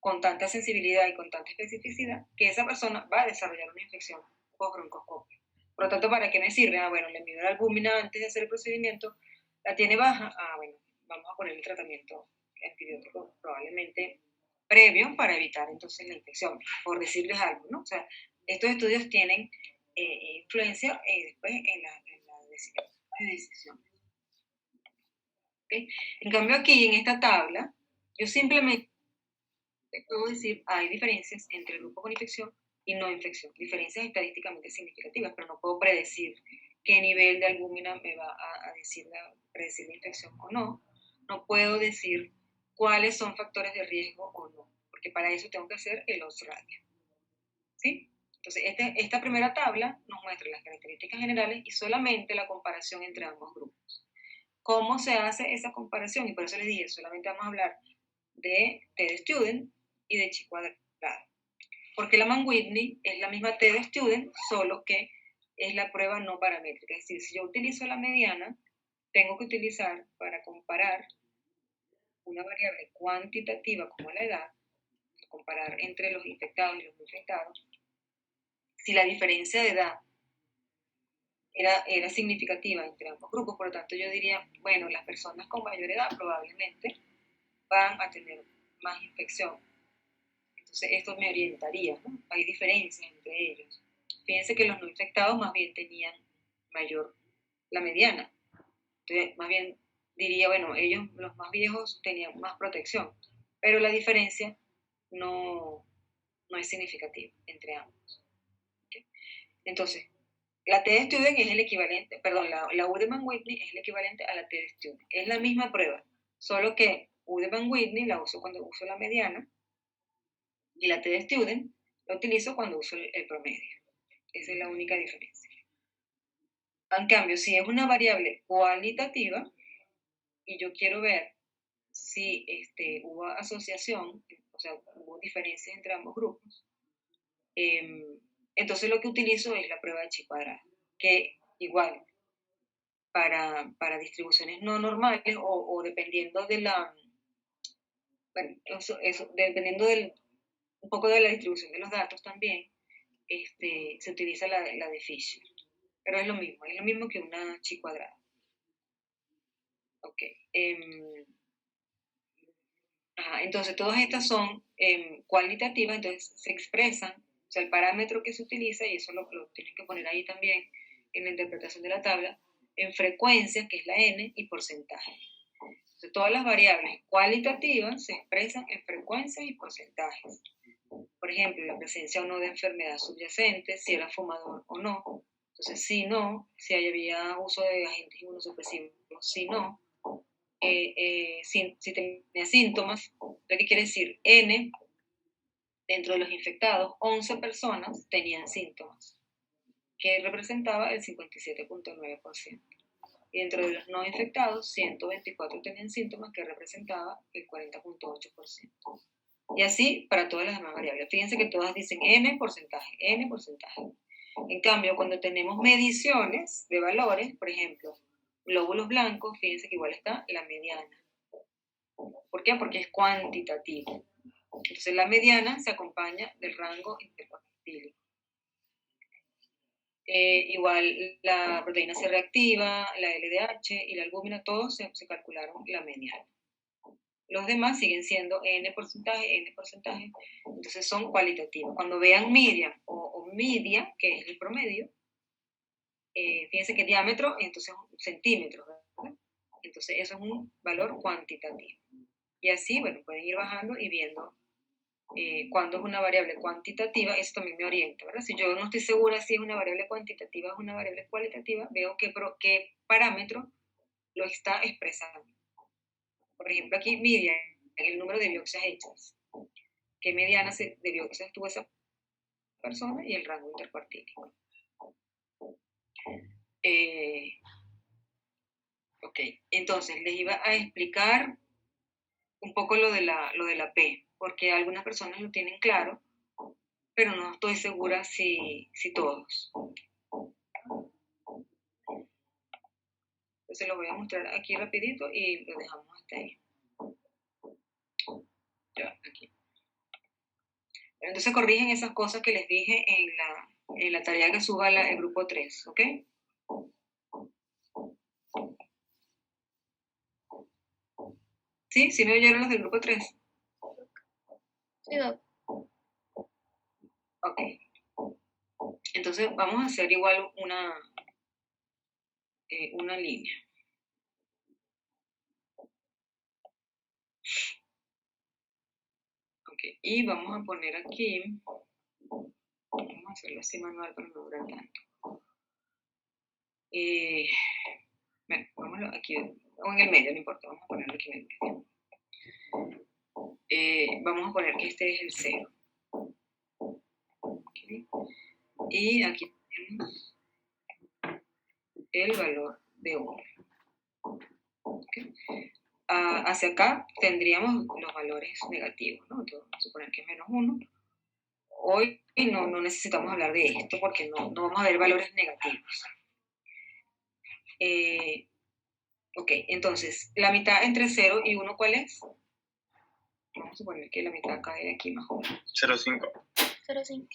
con tanta sensibilidad y con tanta especificidad que esa persona va a desarrollar una infección por broncoscopio. Por lo tanto, ¿para qué me sirve? Ah, bueno, le mido la albúmina antes de hacer el procedimiento, la tiene baja, bueno, vamos a poner el tratamiento antibiótico probablemente previo para evitar entonces la infección, por decirles algo, ¿no? O sea, estos estudios tienen influencia después en la decisión. ¿Okay? En cambio aquí, en esta tabla, yo simplemente puedo decir, hay diferencias entre el grupo con infección y no infección, diferencias estadísticamente significativas, pero no puedo predecir qué nivel de albúmina me va a predecir la infección o no. No puedo decir cuáles son factores de riesgo o no, porque para eso tengo que hacer el odds ratio. ¿Sí? Entonces, esta primera tabla nos muestra las características generales y solamente la comparación entre ambos grupos. ¿Cómo se hace esa comparación? Y por eso les dije, solamente vamos a hablar de T-de-Student y de chi cuadrado. Porque la Mann-Whitney es la misma T-de-Student, solo que es la prueba no paramétrica. Es decir, si yo utilizo la mediana, tengo que utilizar para comparar una variable cuantitativa como la edad, comparar entre los infectados y los no infectados, si la diferencia de edad era significativa entre ambos grupos, por lo tanto yo diría, bueno, las personas con mayor edad probablemente van a tener más infección. Entonces esto me orientaría, ¿no? Hay diferencias entre ellos. Fíjense que los no infectados más bien tenían mayor la mediana. Entonces, más bien diría, bueno, ellos, los más viejos, tenían más protección, pero la diferencia no es significativa entre ambos. ¿Okay? Entonces, la T-de-Student es el equivalente, perdón, la U de Mann-Whitney es el equivalente a la T-de-Student. Es la misma prueba, solo que U de Mann-Whitney la uso cuando uso la mediana Y la T de student la utilizo cuando uso el promedio. Esa es la única diferencia. En cambio, si es una variable cualitativa y yo quiero ver si hubo asociación, o sea, hubo diferencias entre ambos grupos, entonces lo que utilizo es la prueba de chi cuadrado, que igual para distribuciones no normales o dependiendo de la, bueno, dependiendo un poco de la distribución de los datos también, se utiliza la de Fisher, pero es lo mismo que una chi cuadrada. Ok. Entonces todas estas son cualitativas, entonces se expresan, o sea, el parámetro que se utiliza, y eso lo tienen que poner ahí también en la interpretación de la tabla, en frecuencia, que es la n, y porcentaje. Entonces todas las variables cualitativas se expresan en frecuencias y porcentajes. Por ejemplo, la presencia o no de enfermedad subyacente, si era fumador o no. Entonces, si no, si había uso de agentes inmunosupresivos, si no. Si tenía síntomas, ¿qué quiere decir? N, dentro de los infectados, 11 personas tenían síntomas, que representaba el 57.9%. Y dentro de los no infectados, 124 tenían síntomas, que representaba el 40.8%. Y así para todas las demás variables. Fíjense que todas dicen N porcentaje, N porcentaje. En cambio, cuando tenemos mediciones de valores, por ejemplo, glóbulos blancos, fíjense que igual está la mediana. ¿Por qué? Porque es cuantitativo. Entonces la mediana se acompaña del rango intercuartílico. Igual la proteína C reactiva, la LDH y la albúmina, todos se calcularon la mediana. Los demás siguen siendo N porcentaje, entonces son cualitativos. Cuando vean media o media, que es el promedio, fíjense que diámetro, entonces centímetros, ¿verdad? Entonces eso es un valor cuantitativo. Y así, bueno, pueden ir bajando y viendo cuando es una variable cuantitativa, eso también me orienta, ¿verdad? Si yo no estoy segura si es una variable cuantitativa o es una variable cualitativa, veo qué parámetro lo está expresando. Por ejemplo, aquí media, el número de biopsias hechas. ¿Qué mediana de biopsias tuvo esa persona? Y el rango intercuartílico. Ok, entonces les iba a explicar un poco lo de la P, porque algunas personas lo tienen claro, pero no estoy segura si todos. Entonces lo voy a mostrar aquí rapidito y lo dejamos hasta ahí. Ya, aquí. Entonces corrigen esas cosas que les dije en la tarea que suba el grupo 3, ¿ok? ¿Sí? ¿Sí me oyeron los del grupo 3? Sí, doc. Ok. Entonces vamos a hacer igual una línea. Ok, y vamos a poner aquí, vamos a hacerlo así manual para no durar tanto. Bueno, vámonos aquí, o en el medio, no importa, vamos a ponerlo aquí en el medio. Vamos a poner que este es el 0. Okay. Y aquí tenemos el valor de 1. Okay. Hacia acá tendríamos los valores negativos, ¿no? Entonces, vamos a suponer que es menos 1. Hoy no necesitamos hablar de esto porque no vamos a ver valores negativos. Ok, entonces, la mitad entre 0 y 1, ¿cuál es? Vamos a suponer que la mitad cae aquí más o menos. 0,5. 0,5.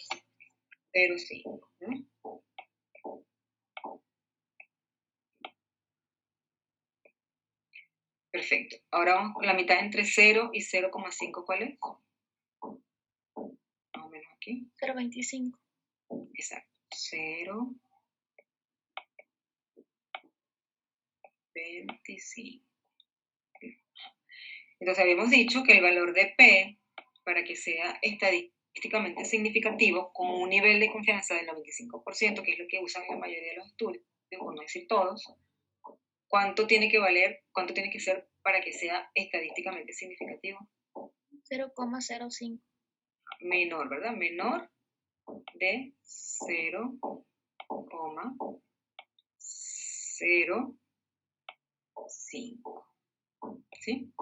0,5, ¿no? Perfecto. Ahora vamos con la mitad entre 0 y 0,5, ¿cuál es? Más o menos aquí. 0,25. Exacto. 0,25. Entonces habíamos dicho que el valor de P, para que sea estadísticamente significativo, con un nivel de confianza del 95%, que es lo que usan la mayoría de los estudios, por no decir todos, ¿cuánto tiene que valer, cuánto tiene que ser para que sea estadísticamente significativo? 0,05. menor, ¿verdad? Menor de 0,05. ¿Sí?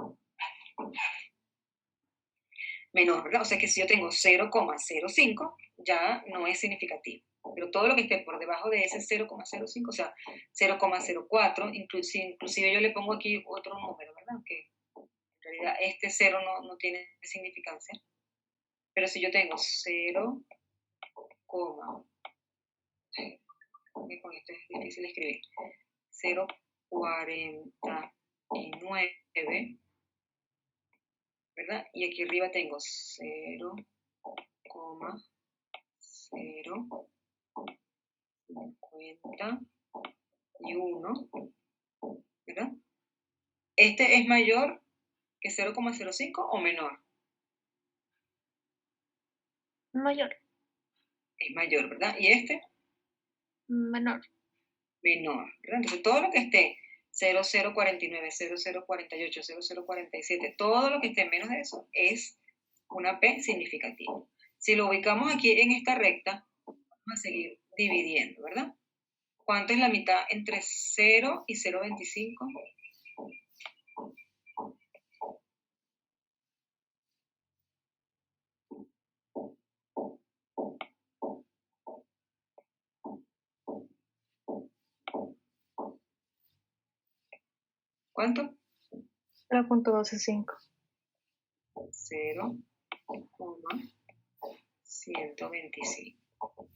Menor, ¿verdad? O sea que si yo tengo 0,05, ya no es significativo. Pero todo lo que esté por debajo de ese 0,05, o sea, 0,04, inclusive yo le pongo aquí otro número, ¿verdad? Que en realidad este 0 no tiene significancia. Pero si yo tengo 0, con esto es difícil escribir, 0,49, ¿verdad? Y aquí arriba tengo 0,051, ¿verdad? ¿Este es mayor que 0,05 o menor? Mayor. Es mayor, ¿verdad? ¿Y este? Menor. Menor, ¿verdad? Entonces todo lo que esté 0049, 0048, 0047, todo lo que esté menos de eso es una P significativa. Si lo ubicamos aquí en esta recta, vamos a seguir dividiendo, ¿verdad? ¿Cuánto es la mitad entre 0 y 0,25? ¿Cuánto? 0.125. 0,125.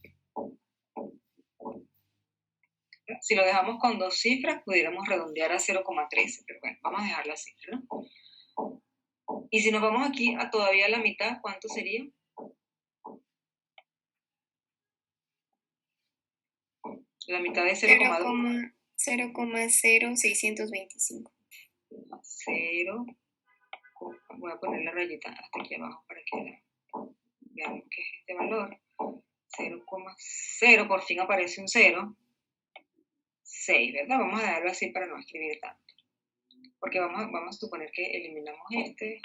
Si lo dejamos con dos cifras, pudiéramos redondear a 0,13, pero bueno, vamos a dejarlo así, ¿verdad? Y si nos vamos aquí a todavía la mitad, ¿cuánto sería? La mitad de 0,2. 0,0625. 0, voy a poner la rayita hasta aquí abajo para que veamos qué es este valor. 0,0, por fin aparece un 0. 6, ¿verdad? Vamos a dejarlo así para no escribir tanto. Porque vamos a suponer que eliminamos este,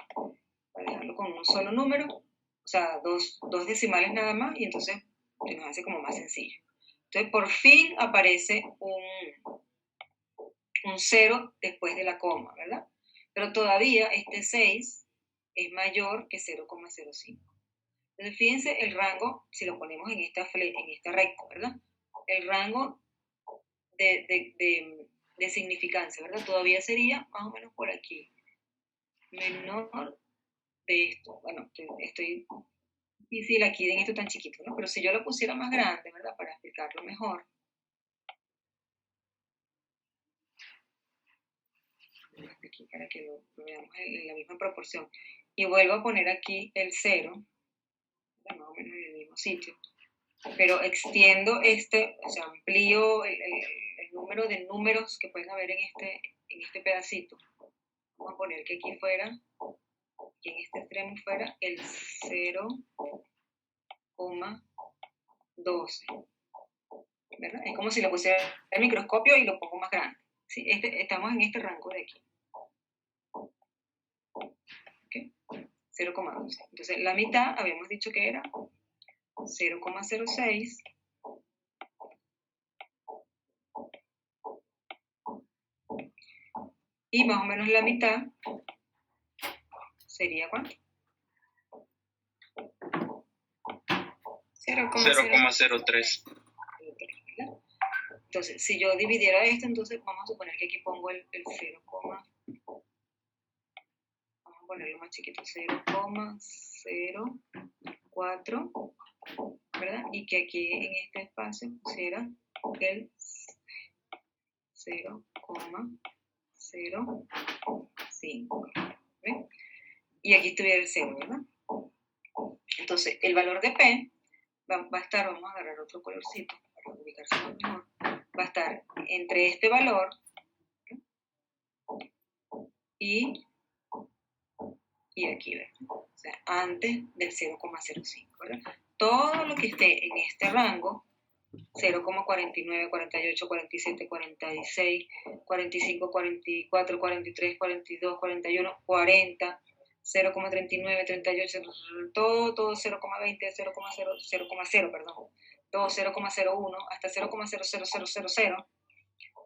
para dejarlo con un solo número, o sea, dos decimales nada más, y entonces se nos hace como más sencillo. Entonces, por fin aparece un 0 después de la coma, ¿verdad? Pero todavía este 6 es mayor que 0,05. Entonces, fíjense el rango, si lo ponemos en esta recta, ¿verdad? El rango de significancia, ¿verdad? Todavía sería más o menos por aquí. Menor de esto. Bueno, estoy difícil aquí en esto tan chiquito, ¿no? Pero si yo lo pusiera más grande, ¿verdad? Para explicarlo mejor. Aquí para que lo veamos en la misma proporción. Y vuelvo a poner aquí el 0, más o menos en el mismo sitio. Pero extiendo o sea, amplío el número de números que pueden haber en este pedacito. Vamos a poner que aquí fuera, y en este extremo fuera el 0,12. ¿Verdad? Es como si lo pusiera el microscopio y lo pongo más grande. ¿Sí? Estamos en este rango de aquí. ¿Okay? 0,12. Entonces, la mitad habíamos dicho que era 0,06. Y más o menos la mitad sería ¿cuánto? 0,03. Entonces, si yo dividiera esto, entonces vamos a suponer que aquí pongo el 0, vamos a ponerlo más chiquito, 0,04, ¿verdad? Y que aquí en este espacio pusiera el 0,05. ¿Ven? Y aquí estuviera el 0, ¿verdad? Entonces, el valor de P va a estar, vamos a agarrar otro colorcito para ubicarse mejor, va a estar entre este valor y aquí, ¿verdad? O sea, antes del 0,05, ¿verdad? Todo lo que esté en este rango, 0,49, 48, 47, 46, 45, 44, 43, 42, 41, 40, 0,39, 38, todo 0,20, 0,0, perdón, todo 0,01 hasta 0,00000.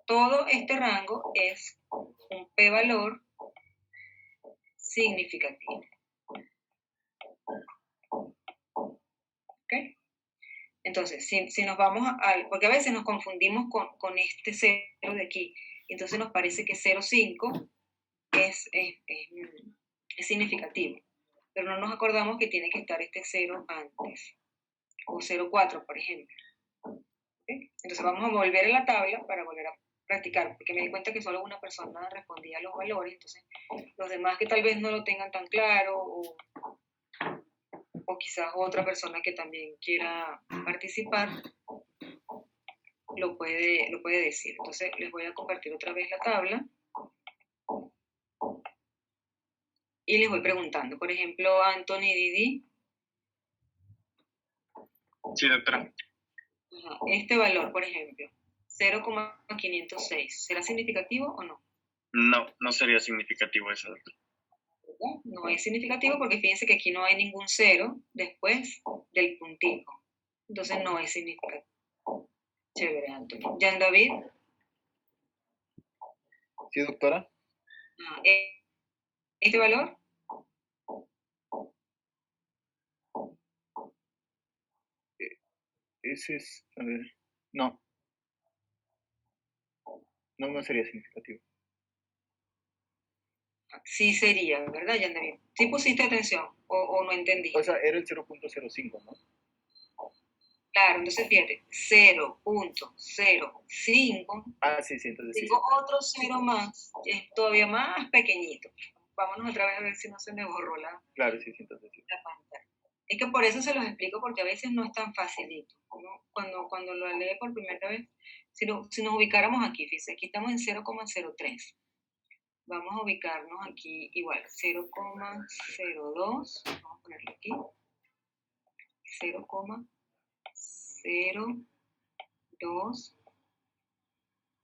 Todo este rango es un p-valor significativo. ¿Ok? Entonces, si nos vamos porque a veces nos confundimos con este 0 de aquí, entonces nos parece que 0,5 es significativo, pero no nos acordamos que tiene que estar este 0 antes, o 0,4 por ejemplo. ¿Okay? Entonces vamos a volver a la tabla para volver a practicar, porque me di cuenta que solo una persona respondía a los valores, entonces los demás que tal vez no lo tengan tan claro, o quizás otra persona que también quiera participar, lo puede decir. Entonces les voy a compartir otra vez la tabla y les voy preguntando. Por ejemplo, Anthony Didi. Sí, doctora. Este valor, por ejemplo, 0,506, ¿será significativo o no? No, no sería significativo eso, doctora. No es significativo porque fíjense que aquí no hay ningún 0 después del puntico. Entonces no es significativo. Chévere, Antonio. Jan David. Sí, doctora. ¿Este valor? Ese es, a ver, no. No sería significativo. Sí sería, ¿verdad, Jan David? ¿Sí pusiste atención o no entendí? O sea, era el 0,05, ¿no? Claro, entonces fíjate, 0,05. Ah, sí, entonces sí. Tengo otro 0 más, es todavía más pequeñito. Vámonos otra vez a ver si no se me borró la, claro, sí, entonces sí. La pantalla. Es que por eso se los explico, porque a veces no es tan facilito, ¿no? Cuando lo lee por primera vez, si nos ubicáramos aquí, fíjense, aquí estamos en 0,03. Vamos a ubicarnos aquí igual, 0,02, vamos a ponerlo aquí, 0,02,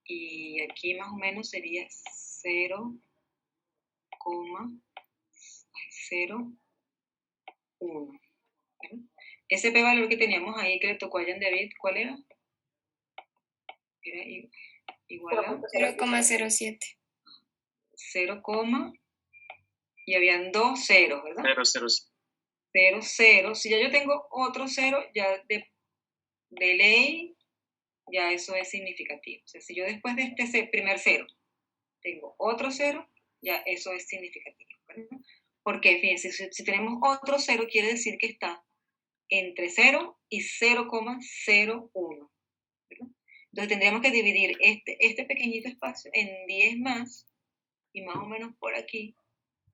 y aquí más o menos sería 0,01. Ese p valor que teníamos ahí que le tocó a Jan David, ¿cuál era? Era igual a 0,07. 0, y habían dos ceros, ¿verdad? 0, 0. Si ya yo tengo otro 0, ya de ley, ya eso es significativo. O sea, si yo después de este primer 0 tengo otro 0, ya eso es significativo, ¿verdad? Porque fíjense, si tenemos otro 0, quiere decir que está entre 0 y 0,01. ¿verdad? Entonces tendríamos que dividir este pequeñito espacio en 10 más, y más o menos por aquí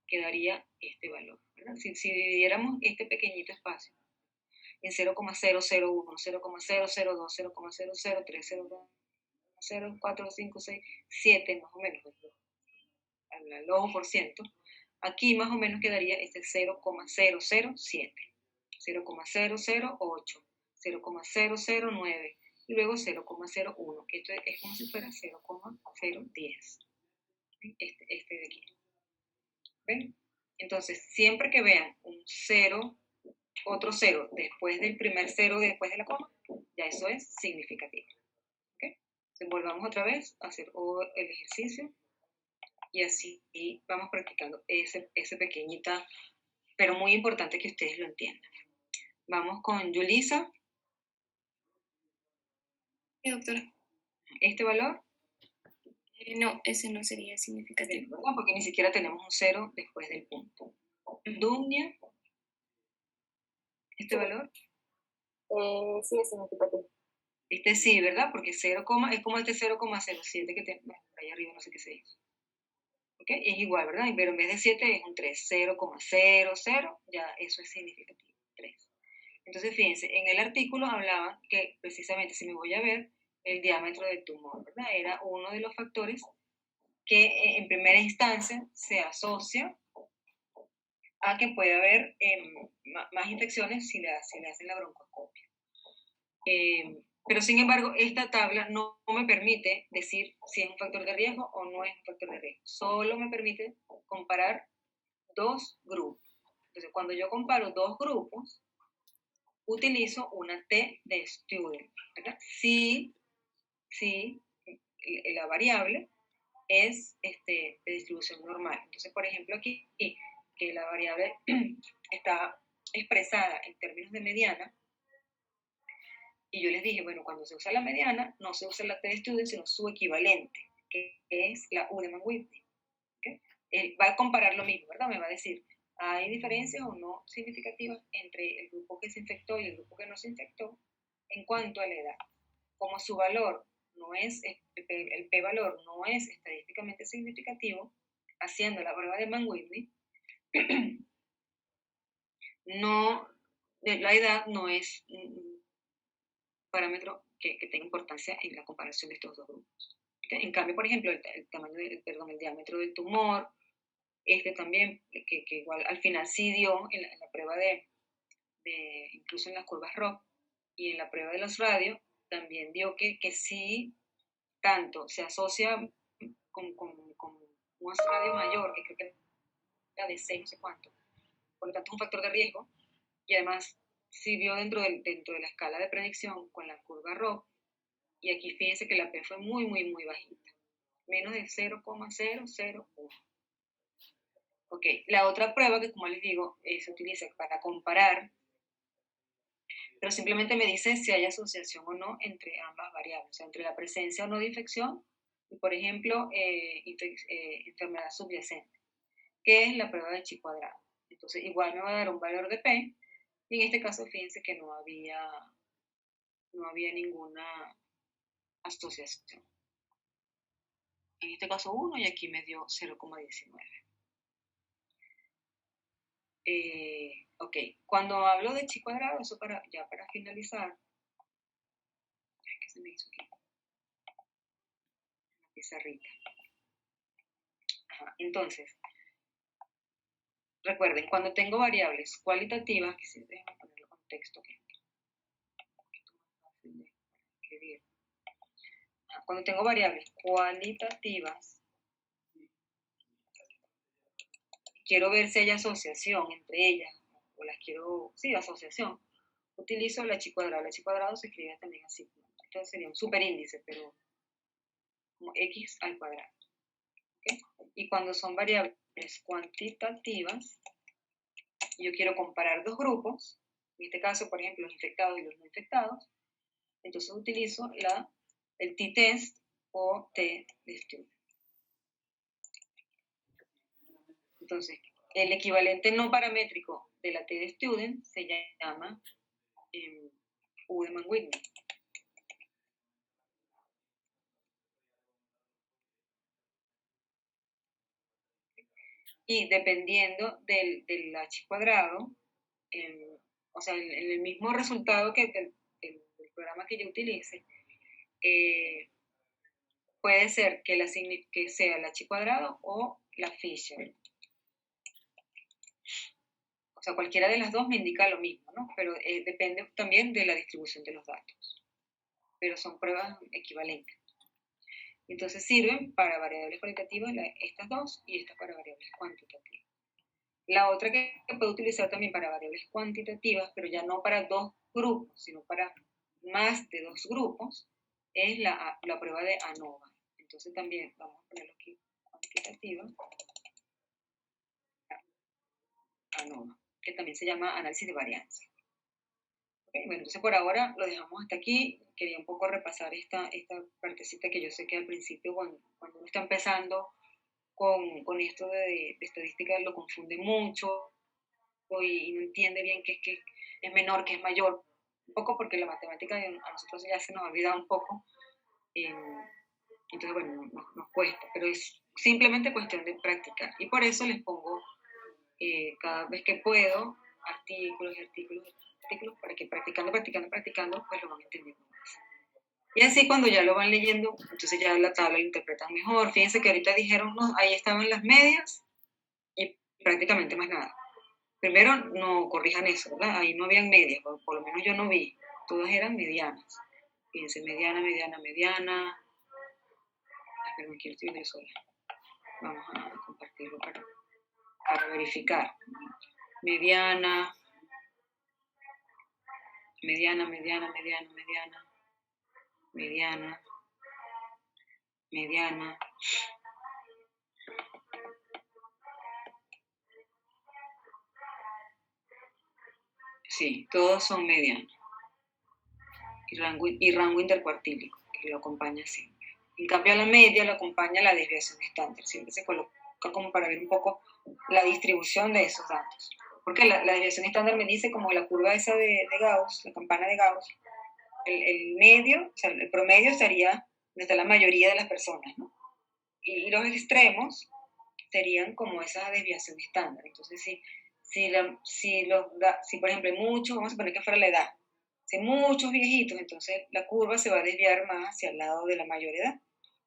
quedaría este valor. ¿verdad? Si dividiéramos este pequeñito espacio en 0,001, 0,002, 0,003, 0, 4, 5, 6, 7 más o menos, al ojo por ciento, aquí más o menos quedaría este 0,007, 0,008, 0,009 y luego 0,01, que esto es como si fuera 0,010. Este de aquí. ¿Ven? Entonces, siempre que vean un 0, otro 0 después del primer 0 después de la coma, ya eso es significativo. ¿Okay? Entonces, volvamos otra vez a hacer el ejercicio y así vamos practicando ese pequeñita, pero muy importante que ustedes lo entiendan. Vamos con Yulisa. Sí, doctora. ¿Este valor? No, ese no sería significativo. ¿Verdad? Porque ni siquiera tenemos un 0 después del punto. Dumnia. ¿Este valor? Sí, es significativo. Este sí, ¿verdad? Porque 0, es como este 0,07 que tenemos ahí arriba, no sé qué se hizo. ¿Ok? Es igual, ¿verdad? Pero en vez de 7 es un 3, 0,00, ya eso es significativo, 3. Entonces, fíjense, en el artículo hablaban que precisamente, si me voy a ver, el diámetro del tumor, ¿verdad? Era uno de los factores que en primera instancia se asocia a que puede haber más infecciones si le hacen la broncoscopia. Pero sin embargo, esta tabla no me permite decir si es un factor de riesgo o no es un factor de riesgo. Solo me permite comparar dos grupos. Entonces, cuando yo comparo dos grupos, utilizo una T de student, ¿verdad? Si la variable es de distribución normal. Entonces, por ejemplo, aquí, que la variable está expresada en términos de mediana, y yo les dije, bueno, cuando se usa la mediana, no se usa la T de student, sino su equivalente, que es la Udemann-Whitney. ¿Okay? Él va a comparar lo mismo, ¿verdad? Me va a decir, ¿hay diferencias o no significativas entre el grupo que se infectó y el grupo que no se infectó en cuanto a la edad? Como su valor no es, el p-valor no es estadísticamente significativo, haciendo la prueba de Mann-Whitney, no, la edad no es un parámetro que tenga importancia en la comparación de estos dos grupos. ¿Okay? En cambio, por ejemplo, el tamaño, el diámetro del tumor, también, que igual al final sí dio en la prueba incluso en las curvas ROC y en la prueba de los radios, también dio que sí, tanto se asocia con un radio mayor, que creo que era de 6, no sé cuánto, por lo tanto es un factor de riesgo, y además sí vio dentro de la escala de predicción con la curva ROC, y aquí fíjense que la P fue muy, muy, muy bajita, menos de 0,001. Ok, la otra prueba que, como les digo, se utiliza para comparar, pero simplemente me dice si hay asociación o no entre ambas variables, o sea, entre la presencia o no de infección y, por ejemplo, enfermedad subyacente, que es la prueba de chi cuadrado. Entonces, igual me va a dar un valor de P, y en este caso, fíjense que no había ninguna asociación. En este caso 1 y aquí me dio 0,19. Ok, cuando hablo de chi cuadrado, eso ya para finalizar, ¿qué se me hizo aquí? Una pizarrita. Ajá, entonces, recuerden, cuando tengo variables cualitativas, que si déjenme ponerlo con texto, que es un poquito más fácil de escribir. Cuando tengo variables cualitativas, quiero ver si hay asociación entre ellas, o las quiero, sí, asociación, utilizo la chi cuadrado. La chi cuadrado se escribe también así. Entonces sería un superíndice, pero como x al cuadrado. ¿Okay? Y cuando son variables cuantitativas, yo quiero comparar dos grupos, en este caso, por ejemplo, los infectados y los no infectados, entonces utilizo el t-test o t de student. Entonces, el equivalente no paramétrico de la t de student se llama Udemann-Whitney. Y dependiendo del h cuadrado, o sea, en el mismo resultado que del programa que yo utilice, puede ser que sea la h cuadrado o la Fisher. O sea, cualquiera de las dos me indica lo mismo, ¿no? Pero depende también de la distribución de los datos. Pero son pruebas equivalentes. Entonces sirven para variables cualitativas estas dos y estas para variables cuantitativas. La otra que puedo utilizar también para variables cuantitativas, pero ya no para dos grupos, sino para más de dos grupos, es la prueba de ANOVA. Entonces también vamos a ponerlo aquí, cuantitativa, ANOVA, que también se llama análisis de varianza. Okay, bueno, entonces por ahora lo dejamos hasta aquí. Quería un poco repasar esta partecita que yo sé que al principio cuando uno está empezando con esto de estadística lo confunde mucho y no entiende bien qué es menor, qué es mayor. Un poco porque la matemática a nosotros ya se nos ha olvidado un poco. Entonces, bueno, nos cuesta, pero es simplemente cuestión de práctica. Y por eso les pongo cada vez que puedo artículos, para que practicando, pues lo van entendiendo más. Y así cuando ya lo van leyendo, entonces ya la tabla la interpretan mejor. Fíjense que ahorita dijeron, no, ahí estaban las medias y prácticamente más nada. Primero, no corrijan eso, ¿verdad? Ahí no habían medias, por lo menos yo no vi. Todas eran medianas. Fíjense, mediana. Ay, perdón, aquí lo estoy viendo yo sola. Vamos a compartirlo para para verificar. Mediana, mediana, mediana, mediana, mediana, mediana, mediana. Sí, todos son medianos. Y rango intercuartílico, que lo acompaña siempre. En cambio, a la media lo acompaña la desviación estándar. Siempre se coloca como para ver un poco la distribución de esos datos. Porque la desviación estándar me dice como la curva esa de Gauss, la campana de Gauss, el medio, o sea, el promedio estaría donde está la mayoría de las personas, ¿no? Y los extremos serían como esa desviación estándar. Entonces, si por ejemplo hay muchos, vamos a poner que fuera la edad, si hay muchos viejitos, entonces la curva se va a desviar más hacia el lado de la mayor edad.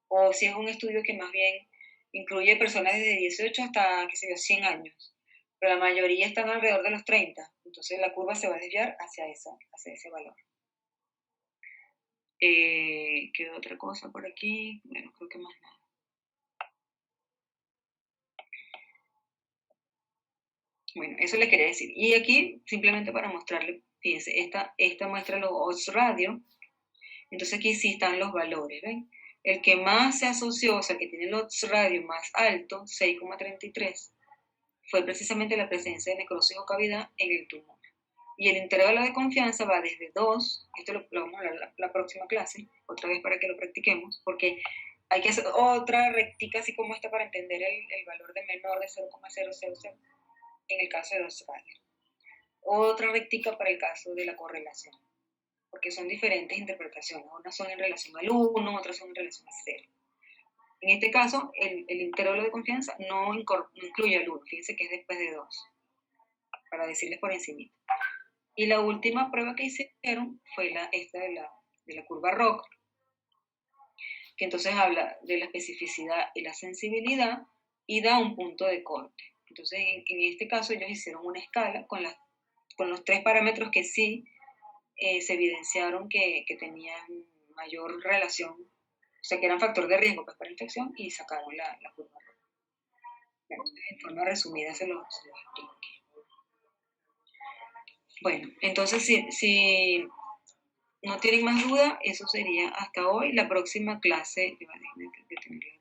O si es un estudio que más bien incluye personas desde 18 hasta, qué sé yo, 100 años, pero la mayoría están alrededor de los 30, entonces la curva se va a desviar hacia ese valor. ¿Quedó otra cosa por aquí? Bueno, creo que más nada. Bueno, eso le quería decir. Y aquí, simplemente para mostrarle, fíjense, esta muestra los odds radio. Entonces aquí sí están los valores, ¿ven? El que más se asoció, o sea, que tiene el odds radio más alto, 6,33, fue precisamente la presencia de necrosis o cavidad en el tumor. Y el intervalo de confianza va desde 2, esto lo vamos a hablar la próxima clase, otra vez para que lo practiquemos, porque hay que hacer otra rectica así como esta para entender el valor de menor de 0,000 en el caso de odds radio. Otra rectica para el caso de la correlación, porque son diferentes interpretaciones, unas son en relación al 1, otras son en relación a 0. En este caso, el intervalo de confianza no incluye al 1, fíjense que es después de 2, para decirles por encima. Y la última prueba que hicieron fue esta de la curva ROC, que entonces habla de la especificidad y la sensibilidad y da un punto de corte. Entonces, en este caso, ellos hicieron una escala con los 3 parámetros que sí se evidenciaron que tenían mayor relación, o sea, que eran factor de riesgo para infección, y sacaron la curva ROC. Bueno, en forma resumida se los explico aquí. Bueno, entonces si no tienen más duda, eso sería hasta hoy. La próxima clase, déjenme detenerla